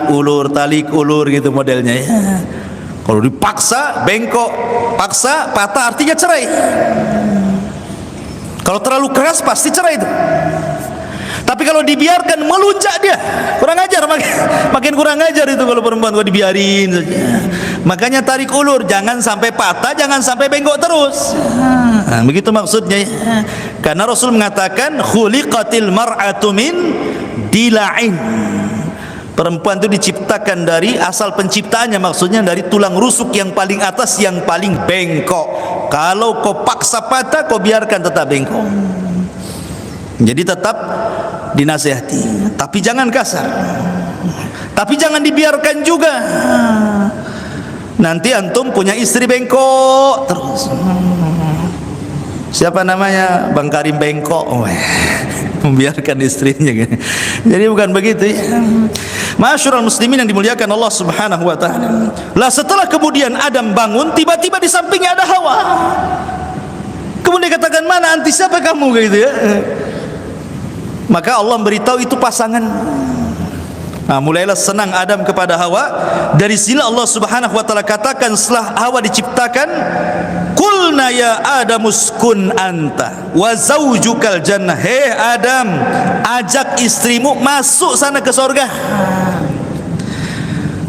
ulur gitu modelnya ya. Kalau dipaksa bengkok, paksa patah artinya cerai. Kalau terlalu keras pasti cerai itu. Tapi kalau dibiarkan melunjak dia, kurang ajar, makin kurang ajar itu kalau perempuan kalau dibiarin saja. Makanya tarik ulur, jangan sampai patah, jangan sampai bengkok terus. Begitu maksudnya. Karena Rasul mengatakan khuliqatil mar'atu min dila'in. Perempuan itu diciptakan dari asal penciptaannya, maksudnya dari tulang rusuk yang paling atas yang paling bengkok. Kalau kau paksa patah, kau biarkan tetap bengkok. Jadi tetap dinasihati, tapi jangan kasar, tapi jangan dibiarkan juga. Nanti antum punya istri bengkok terus. Siapa namanya? Bang Karim bengkok. Membiarkan istrinya. Jadi bukan begitu ya. Ma'asyiral muslimin yang dimuliakan Allah Subhanahu wa taala. Lah setelah kemudian Adam bangun, tiba-tiba di sampingnya ada Hawa. Kemudian dikatakan, "Mana anti siapa kamu?" gitu ya. Maka Allah beritahu itu pasangan. Mulailah senang Adam kepada Hawa. Dari sini Allah Subhanahu wa taala katakan setelah Hawa diciptakan, "Qulna ya Adam uskun anta wa zaujukal jannah." Hei Adam, ajak istrimu masuk sana ke surga.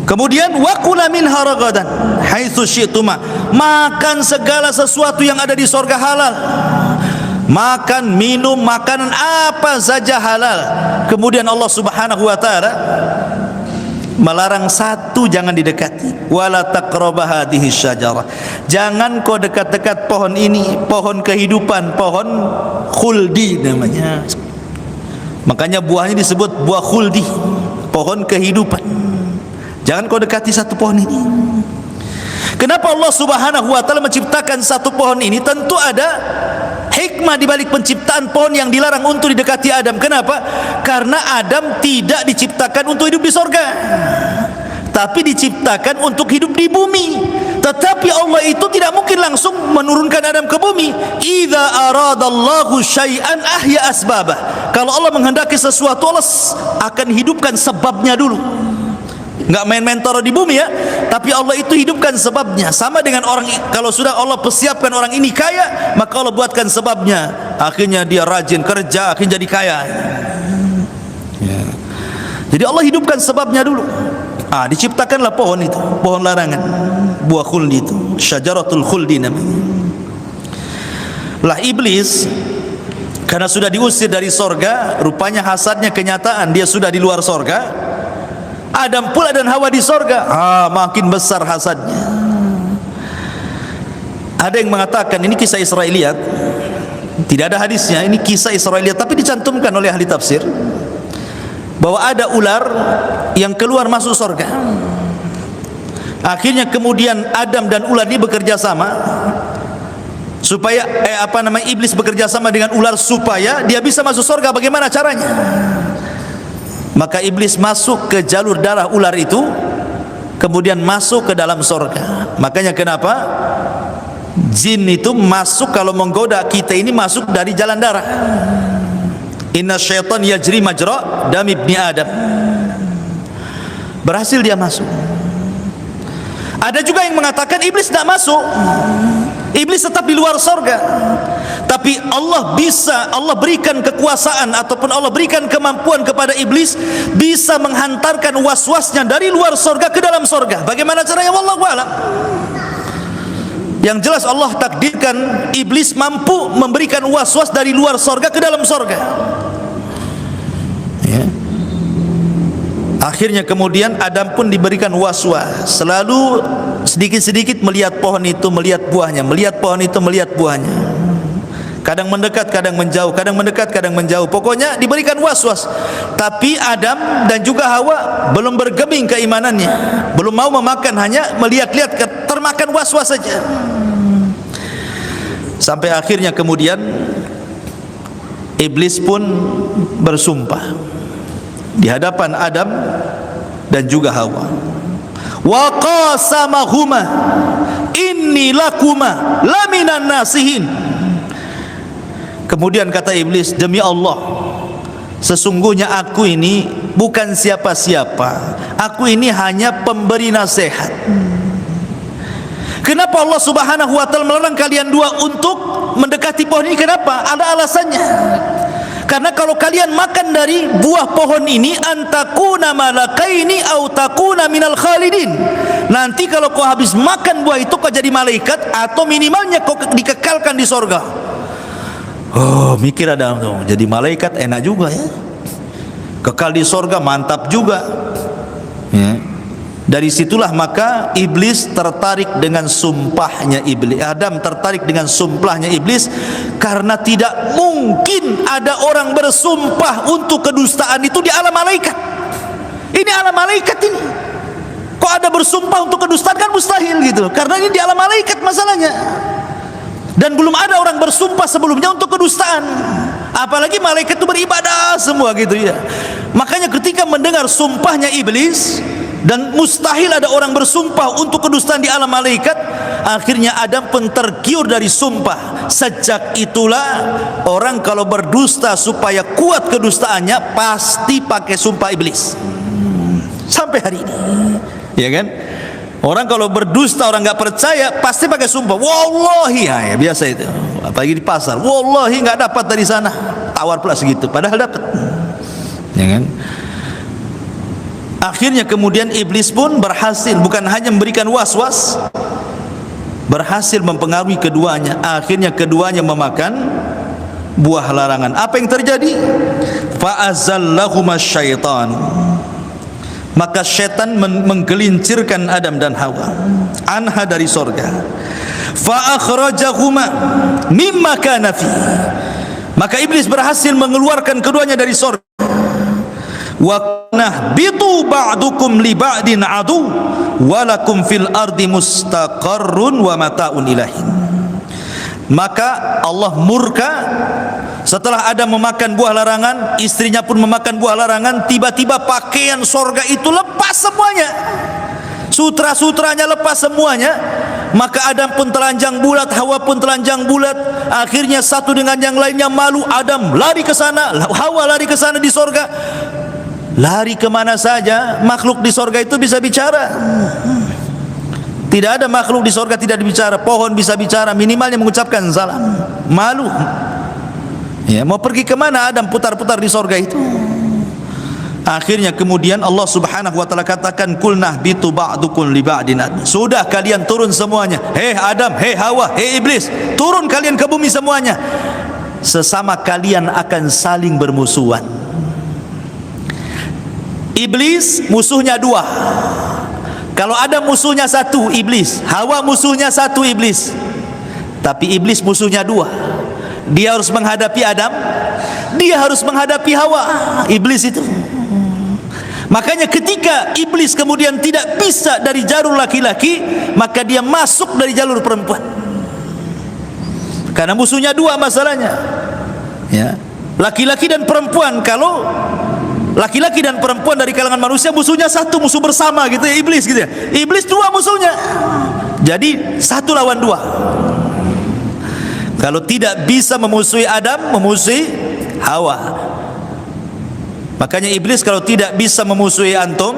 Kemudian waqula minha ragadan haitsu syi'tuma. Makan segala sesuatu yang ada di surga halal. Makan, minum, makanan apa saja halal. Kemudian Allah Subhanahu wa taala melarang satu, jangan didekati. Wala taqraba hadhihi syajarah. Jangan kau dekat-dekat pohon ini, pohon kehidupan, pohon khuldi namanya. Makanya buahnya disebut buah khuldi, pohon kehidupan. Jangan kau dekati satu pohon ini. Kenapa Allah Subhanahu wa taala menciptakan satu pohon ini? Tentu ada hikmah di balik penciptaan pohon yang dilarang untuk didekati Adam. Kenapa? Karena Adam tidak diciptakan untuk hidup di sorga, tapi diciptakan untuk hidup di bumi. Tetapi Allah itu tidak mungkin langsung menurunkan Adam ke bumi. Idza aradallahu syai'an ahya asbabah. Kalau Allah menghendaki sesuatu, Allah akan hidupkan sebabnya dulu. Enggak main-main taruh di bumi ya, tapi Allah itu hidupkan sebabnya. Sama dengan orang, kalau sudah Allah persiapkan orang ini kaya, maka Allah buatkan sebabnya. Akhirnya dia rajin kerja, akhirnya jadi kaya ya. Jadi Allah hidupkan sebabnya dulu. Diciptakanlah pohon itu, pohon larangan, buah khuldi itu, syajaratul khuldi namanya. Lah iblis karena sudah diusir dari sorga, rupanya hasadnya kenyataan, dia sudah di luar sorga. Adam pula dan Hawa di sorga, makin besar hasadnya. Ada yang mengatakan ini kisah Israiliyat, tidak ada hadisnya, ini kisah Israiliyat, tapi dicantumkan oleh ahli tafsir bahwa ada ular yang keluar masuk sorga. Akhirnya kemudian Adam dan ular ini bekerja sama supaya iblis bekerja sama dengan ular supaya dia bisa masuk sorga. Bagaimana caranya? Maka iblis masuk ke jalur darah ular itu, kemudian masuk ke dalam sorga. Makanya kenapa jin itu masuk, kalau menggoda kita ini masuk dari jalan darah. Inna syaitan yajri majra dam ibni Adam. Berhasil dia masuk. Ada juga yang mengatakan iblis tidak masuk, iblis tetap di luar sorga. Tapi Allah berikan kekuasaan ataupun Allah berikan kemampuan kepada iblis bisa menghantarkan was-wasnya dari luar sorga ke dalam sorga. Bagaimana caranya? Wallahu a'lam. Yang jelas Allah takdirkan iblis mampu memberikan was-was dari luar sorga ke dalam sorga ya. Akhirnya kemudian Adam pun diberikan was-was, selalu sedikit-sedikit melihat pohon itu, melihat buahnya, melihat pohon itu, melihat buahnya. Kadang mendekat, kadang menjauh, kadang mendekat, kadang menjauh. Pokoknya diberikan was-was. Tapi Adam dan juga Hawa belum bergeming keimanannya, belum mau memakan, hanya melihat-lihat, termakan was-was saja. Sampai akhirnya kemudian iblis pun bersumpah di hadapan Adam dan juga Hawa. Wa qasamahuma inni lakuma laminan nasihin. Kemudian kata iblis, demi Allah, sesungguhnya aku ini bukan siapa-siapa, aku ini hanya pemberi nasihat. Kenapa Allah Subhanahu wa taala melarang kalian dua untuk mendekati pohon ini? Kenapa? Ada alasannya. Karena kalau kalian makan dari buah pohon ini, antakuna malakaini au takuna minal khalidin. Nanti kalau kau habis makan buah itu kau jadi malaikat, atau minimalnya kau dikekalkan di sorga. Oh, mikir ada tuh, jadi malaikat enak juga ya. Kekal di sorga mantap juga. Ya. Dari situlah maka iblis tertarik dengan sumpahnya iblis. Adam tertarik dengan sumpahnya iblis, karena tidak mungkin ada orang bersumpah untuk kedustaan itu di alam malaikat. Ini alam malaikat ini. Kok ada bersumpah untuk kedustaan, kan mustahil gitu. Karena ini di alam malaikat masalahnya. Dan belum ada orang bersumpah sebelumnya untuk kedustaan. Apalagi malaikat itu beribadah semua gitu ya. Makanya ketika mendengar sumpahnya iblis, dan mustahil ada orang bersumpah untuk kedustaan di alam malaikat, akhirnya Adam pun tergiur dari sumpah. Sejak itulah orang kalau berdusta supaya kuat kedustaannya pasti pakai sumpah iblis. Sampai hari ini, ya kan? Orang kalau berdusta, orang nggak percaya, pasti pakai sumpah. Wallahi, ya biasa itu. Apalagi di pasar, wallahi nggak dapat dari sana, tawar pula segitu, padahal dapat. Ya kan? Akhirnya kemudian iblis pun berhasil, bukan hanya memberikan was-was, berhasil mempengaruhi keduanya. Akhirnya keduanya memakan buah larangan. Apa yang terjadi? Fa'azallahuma syaitan. Maka syaitan menggelincirkan Adam dan Hawa anha dari sorga. Fa'akhrajahuma mimma kana fi. Maka iblis berhasil mengeluarkan keduanya dari sorga. Wa nahbitu ba'dukum li ba'din adu walakum fil ardi mustaqarrun wa mata'un ilahin. Maka Allah murka setelah Adam memakan buah larangan, istrinya pun memakan buah larangan. Tiba-tiba pakaian sorga itu lepas semuanya, sutra-sutranya lepas semuanya. Maka Adam pun telanjang bulat, Hawa pun telanjang bulat. Akhirnya satu dengan yang lainnya malu. Adam lari ke sana, Hawa lari ke sana di sorga. Lari kemana saja, makhluk di sorga itu bisa bicara. Tidak ada makhluk di sorga tidak bicara. Pohon bisa bicara, minimalnya mengucapkan salam. Malu. Ya, mau pergi kemana Adam putar-putar di sorga itu. Akhirnya kemudian Allah subhanahu wa ta'ala katakan, kulnah bitu ba'dukum li ba'din. Sudah kalian turun semuanya. Hei Adam, hei Hawa, hei iblis, turun kalian ke bumi semuanya. Sesama kalian akan saling bermusuhan. Iblis musuhnya dua. Kalau Adam musuhnya satu, iblis. Hawa musuhnya satu, iblis. Tapi iblis musuhnya dua. Dia harus menghadapi Adam, dia harus menghadapi Hawa, iblis itu. Makanya ketika iblis kemudian tidak bisa dari jalur laki-laki, maka dia masuk dari jalur perempuan. Karena musuhnya dua masalahnya. Ya. Laki-laki dan perempuan. Kalau laki-laki dan perempuan dari kalangan manusia, musuhnya satu, musuh bersama gitu ya, iblis gitu ya. Iblis dua musuhnya. Jadi satu lawan dua. Kalau tidak bisa memusuhi Adam, memusuhi Hawa. Makanya iblis kalau tidak bisa memusuhi antum,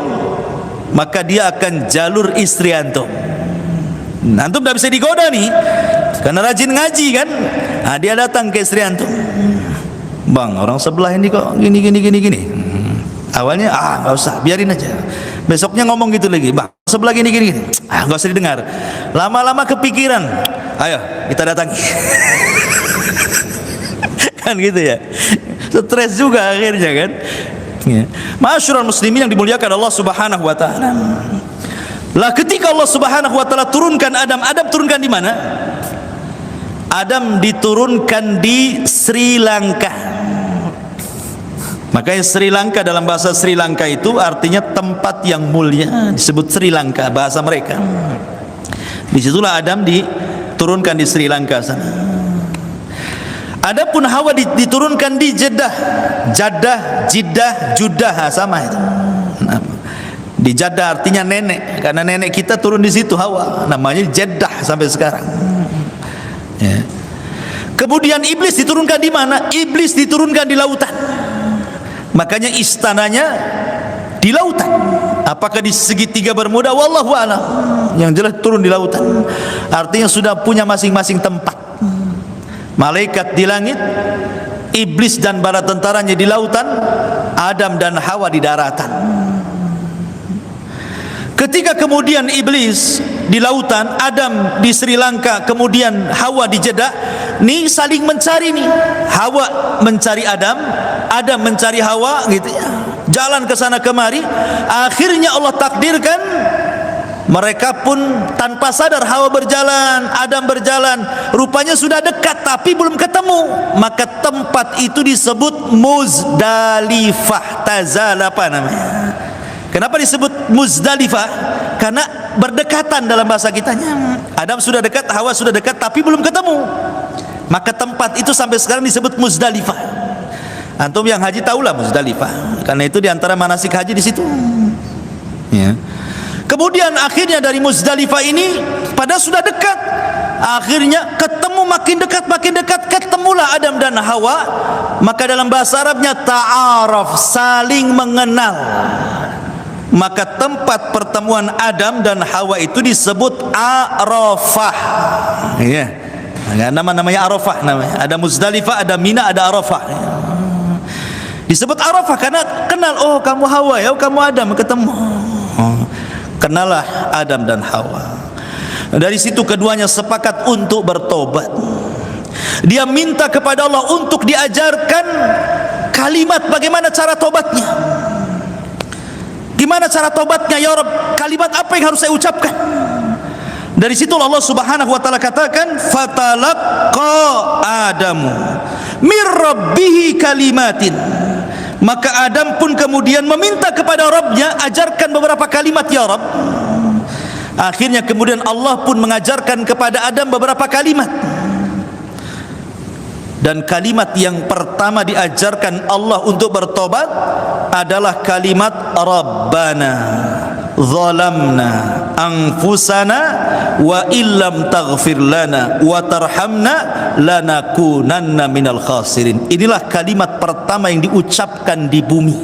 maka dia akan jalur istri antum. Antum tidak bisa digoda nih, karena rajin ngaji kan. Nah, dia datang ke istri antum. Bang, orang sebelah ini kok gini. Awalnya nggak usah, biarin aja. Besoknya ngomong gitu lagi, bang sebelah gini. Nggak usah didengar. Lama-lama kepikiran, ayo kita datangi. Kan gitu ya. Stres juga akhirnya kan. Ya. Ma'asyiral muslimin yang dimuliakan Allah Subhanahu wa taala. Lah ketika Allah Subhanahu wa taala turunkan Adam turunkan di mana? Adam diturunkan di Sri Lanka. Makanya Sri Lanka dalam bahasa Sri Lanka itu artinya tempat yang mulia, disebut Sri Lanka bahasa mereka. Disitulah Adam diturunkan di Sri Lanka sana. Adapun Hawa diturunkan di Jeddah, sama itu. Nah, di Jeddah artinya nenek, karena nenek kita turun di situ Hawa, namanya Jeddah sampai sekarang. Ya. Kemudian iblis diturunkan di mana? Iblis diturunkan di lautan. Makanya istananya di lautan. Apakah di segitiga Bermuda? Wallahu a'lam. Yang jelas turun di lautan. Artinya sudah punya masing-masing tempat. Malaikat di langit, Iblis dan bala tentaranya di lautan, Adam dan Hawa di daratan. Ketika kemudian Iblis di lautan, Adam di Sri Lanka, kemudian Hawa di Jeddah, ni saling mencari nih. Hawa mencari Adam, Adam mencari Hawa, gitu ya. Jalan ke sana kemari, akhirnya Allah takdirkan mereka pun tanpa sadar, Hawa berjalan, Adam berjalan, rupanya sudah dekat tapi belum ketemu. Maka tempat itu disebut Muzdalifah. Tazal apa namanya? Kenapa disebut Muzdalifah? Karena berdekatan dalam bahasa kitanya. Adam sudah dekat, Hawa sudah dekat tapi belum ketemu. Maka tempat itu sampai sekarang disebut Muzdalifah. Antum yang haji tahulah Muzdalifah. Karena itu diantara manasik haji di situ. Ya. Kemudian akhirnya dari Muzdalifah ini pada sudah dekat, akhirnya ketemu, makin dekat, ketemulah Adam dan Hawa. Maka dalam bahasa Arabnya ta'araf, saling mengenal. Maka tempat pertemuan Adam dan Hawa itu disebut Arafah. Ya. Namanya Arafah namanya. Ada Muzdalifah, ada Mina, ada Arafah. Disebut Arafah karena kenal, oh kamu Hawa ya, oh kamu Adam, ketemu. Kenalah Adam dan Hawa. Dari situ keduanya sepakat untuk bertobat. Dia minta kepada Allah untuk diajarkan kalimat bagaimana cara tobatnya. Gimana cara tobatnya ya Rabb? Kalimat apa yang harus saya ucapkan? Dari situ Allah Subhanahu wa taala katakan, fatalaqqa Adamu mir rabbihi kalimatin. Maka Adam pun kemudian meminta kepada Rabbnya, ajarkan beberapa kalimat ya Rabb. Akhirnya kemudian Allah pun mengajarkan kepada Adam beberapa kalimat. Dan kalimat yang pertama diajarkan Allah untuk bertobat adalah kalimat Rabbana zalamna anfusana wa illam taghfir lana wa tarhamna lanakunanna minal khasirin. Inilah kalimat pertama yang diucapkan di bumi.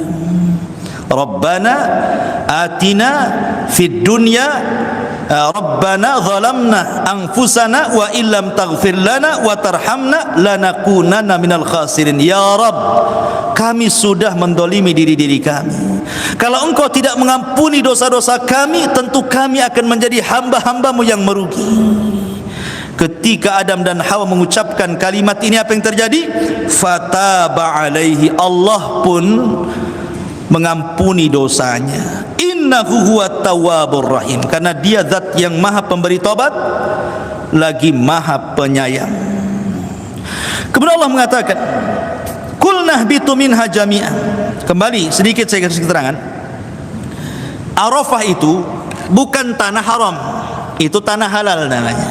Rabbana atina fid dunya Rabbana zalamna anfusana wa illam taghfir lana wa tarhamna lanakunanna minal khasirin. Ya Rabb, kami sudah mendolimi diri-diri kami. Kalau engkau tidak mengampuni dosa-dosa kami, tentu kami akan menjadi hamba-hambamu yang merugi. Ketika Adam dan Hawa mengucapkan kalimat ini, apa yang terjadi? Fataba alaihi, Allah pun mengampuni dosanya. Innahu huwat tawwabur rahim, karena dia zat yang maha pemberi tobat lagi maha penyayang. Kemudian Allah mengatakan, Qul nahbitu minha jami'an. Kembali sedikit saya kasih keterangan. Arafah itu bukan tanah haram, itu tanah halal namanya.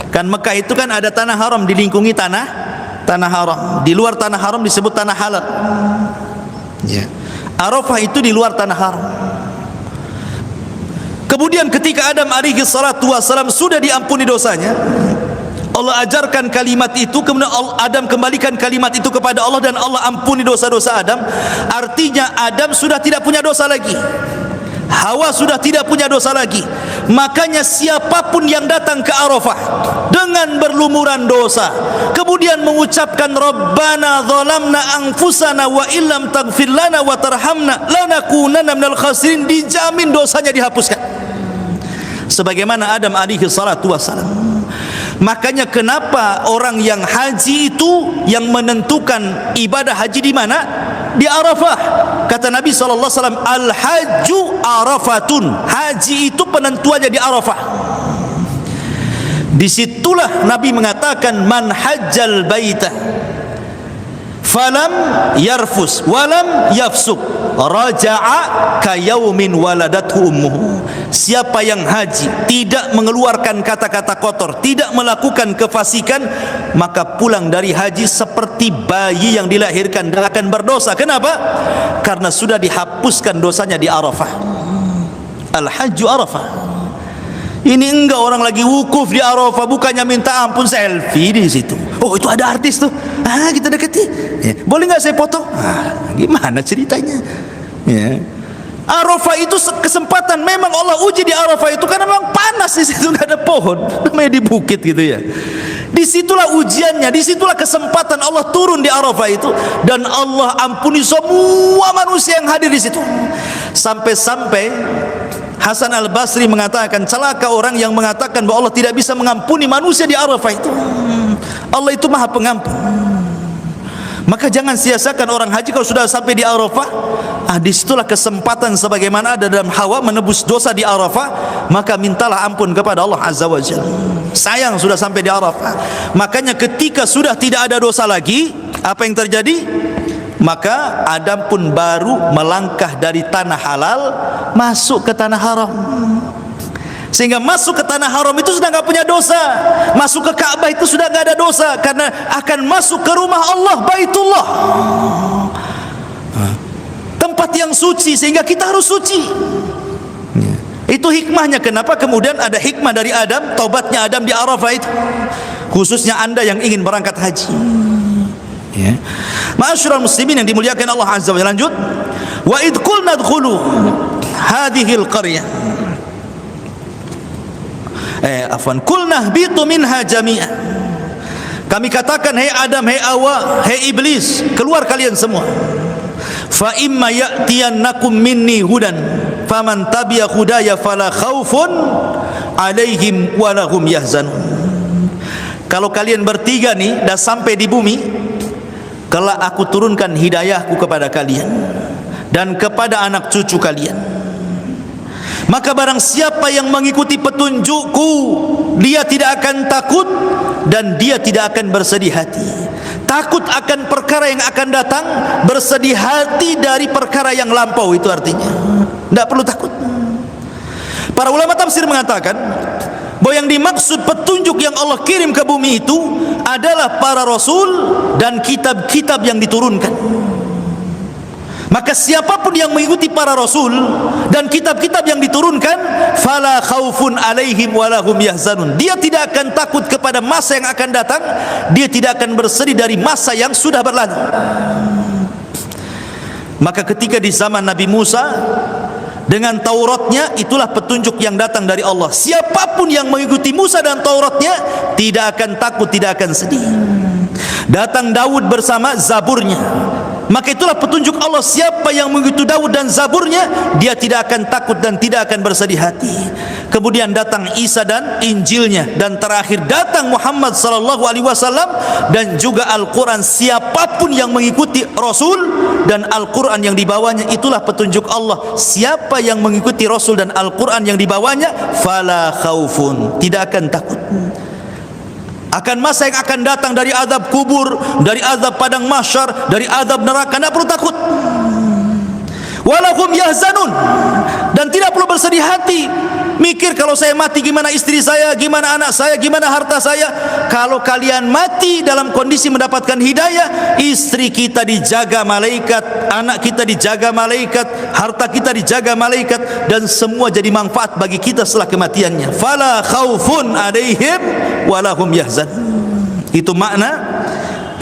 Kan Mekah itu kan ada tanah haram, dilingkungi tanah haram. Di luar tanah haram disebut tanah halal. Ya. Arafah itu di luar tanah haram. Kemudian ketika Adam alaihi salatu wassalam sudah diampuni dosanya, Allah ajarkan kalimat itu, kemudian Adam kembalikan kalimat itu kepada Allah dan Allah ampuni dosa-dosa Adam. Artinya Adam sudah tidak punya dosa lagi, Hawa sudah tidak punya dosa lagi. Makanya siapapun yang datang ke Arafah dengan berlumuran dosa, kemudian mengucapkan Rabbana zalamna anfusana wa illam taghfir lana wa tarhamna lanakunanna minal khasirin, dijamin dosanya dihapuskan sebagaimana Adam alaihi salatu wassalam. Makanya kenapa orang yang haji itu yang menentukan ibadah haji di mana? Di Arafah. Kata Nabi SAW, al-hajju arafatun, haji itu penentuannya di Arafah. Disitulah Nabi mengatakan, man hajjal baita falam yarfus walam yafsuk raja'a kayaumin waladathu ummuhu. Siapa yang haji tidak mengeluarkan kata-kata kotor, tidak melakukan kefasikan, maka pulang dari haji seperti bayi yang dilahirkan dan akan berdosa. Kenapa? Karena sudah dihapuskan dosanya di Arafah. Al-hajju Arafah. Ini enggak orang lagi wukuf di Arafah, bukannya minta ampun, selfie di situ. Oh, itu ada artis tuh, kita deketi, ya, boleh nggak saya foto? Gimana ceritanya? Ya. Arafah itu kesempatan, memang Allah uji di Arafah itu karena memang panas di situ, nggak ada pohon, namanya di bukit gitu ya. Disitulah ujiannya, disitulah kesempatan Allah turun di Arafah itu, dan Allah ampuni semua manusia yang hadir di situ. Sampai-sampai Hasan Al-Basri mengatakan, celaka orang yang mengatakan bahwa Allah tidak bisa mengampuni manusia di Arafah itu. Allah itu Maha Pengampun. Maka jangan sia-siakan orang haji kalau sudah sampai di Arafah. Disitulah kesempatan sebagaimana ada dalam Hawa menebus dosa di Arafah, maka mintalah ampun kepada Allah Azza wa Jalla. Sayang sudah sampai di Arafah. Makanya ketika sudah tidak ada dosa lagi, apa yang terjadi? Maka Adam pun baru melangkah dari tanah halal masuk ke tanah haram. Sehingga masuk ke tanah haram itu sudah enggak punya dosa. Masuk ke Ka'bah itu sudah enggak ada dosa, karena akan masuk ke rumah Allah, Baitullah, tempat yang suci, sehingga kita harus suci. Itu hikmahnya kenapa kemudian ada hikmah dari Adam, taubatnya Adam di Arafah itu, khususnya Anda yang ingin berangkat haji. Ya. Ma'asyiral muslimin yang dimuliakan Allah Azza wa Jalla, lanjut. Wa id qulna dkhulu hadhihi al-qaryah. Qulna bitu minha jami'an. Kami katakan, hei Adam, hei Hawa, hei Iblis, keluar kalian semua. Fa imma ya'tiyannakum minni hudan faman tabi'a hudaya fala khaufun alaihim wa lahum yahzanun. Kalau kalian bertiga nih dah sampai di bumi, kelak aku turunkan hidayahku kepada kalian dan kepada anak cucu kalian. Maka barang siapa yang mengikuti petunjukku, dia tidak akan takut dan dia tidak akan bersedih hati. Takut akan perkara yang akan datang, bersedih hati dari perkara yang lampau. Itu artinya tidak perlu takut. Para ulama tafsir mengatakan bahwa yang dimaksud petunjuk yang Allah kirim ke bumi itu adalah para rasul dan kitab-kitab yang diturunkan. Maka siapapun yang mengikuti para rasul dan kitab-kitab yang diturunkan, fala khaufun alaihim walahum yahzanun. Dia tidak akan takut kepada masa yang akan datang, dia tidak akan bersedih dari masa yang sudah berlalu. Maka ketika di zaman Nabi Musa dengan Tauratnya, itulah petunjuk yang datang dari Allah. Siapapun yang mengikuti Musa dan Tauratnya tidak akan takut, tidak akan sedih. Datang Daud bersama Zaburnya, maka itulah petunjuk Allah. Siapa yang mengikuti Daud dan Zaburnya, dia tidak akan takut dan tidak akan bersedih hati. Kemudian datang Isa dan Injilnya, dan terakhir datang Muhammad sallallahu alaihi wasallam dan juga Al-Quran. Siapapun yang mengikuti Rasul dan Al-Quran yang dibawanya, itulah petunjuk Allah. Siapa yang mengikuti Rasul dan Al-Quran yang dibawanya, fala khaufun, tidak akan takut akan masa yang akan datang, dari azab kubur, dari azab padang mahsyar, dari azab neraka. Tidak perlu takut. Walahum yahzanun, dan tidak perlu bersedih hati. Mikir kalau saya mati gimana istri saya, gimana anak saya, gimana harta saya. Kalau kalian mati dalam kondisi mendapatkan hidayah, istri kita dijaga malaikat, anak kita dijaga malaikat, harta kita dijaga malaikat, dan semua jadi manfaat bagi kita setelah kematiannya. Fala khaufun alaihim walahum yahzanun. Itu makna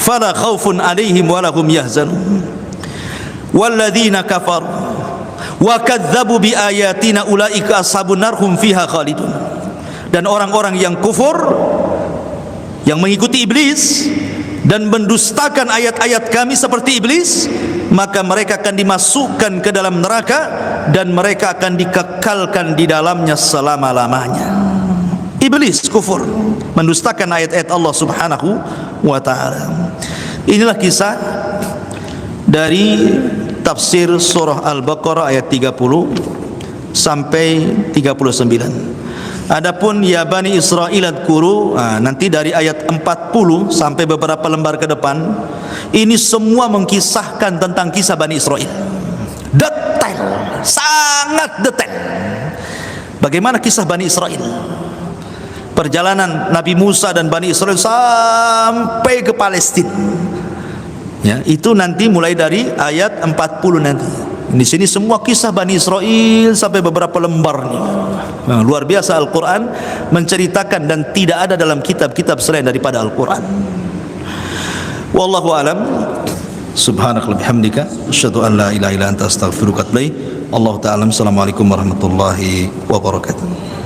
fala khaufun alaihim walahum yahzanun. Walladzina kafaru wa kadzdzabu bi ayatina ulaika ashabun nar hum fiha khalidun. Dan orang-orang yang kufur, yang mengikuti iblis dan mendustakan ayat-ayat kami seperti iblis, maka mereka akan dimasukkan ke dalam neraka dan mereka akan dikekalkan di dalamnya selama-lamanya. Iblis kufur, mendustakan ayat-ayat Allah Subhanahu wa taala. Inilah kisah dari tafsir surah Al-Baqarah ayat 30 sampai 39. Adapun ya Bani Israil adkuru, nanti dari ayat 40 sampai beberapa lembar ke depan, ini semua mengkisahkan tentang kisah Bani Israil. Detail, sangat detail. Bagaimana kisah Bani Israil? Perjalanan Nabi Musa dan Bani Israil sampai ke Palestina. Ya, itu nanti mulai dari ayat 40 nanti. Di sini semua kisah Bani Israil sampai beberapa lembar nih. Nah, luar biasa Al-Quran menceritakan, dan tidak ada dalam kitab-kitab selain daripada Al-Quran. Wallahu alam. Subhanakallahumma bihamdika asyhadu an la ilaha illa anta astaghfiruka wa atubu ilaik. Allah ta'ala. Assalamualaikum warahmatullahi wabarakatuh.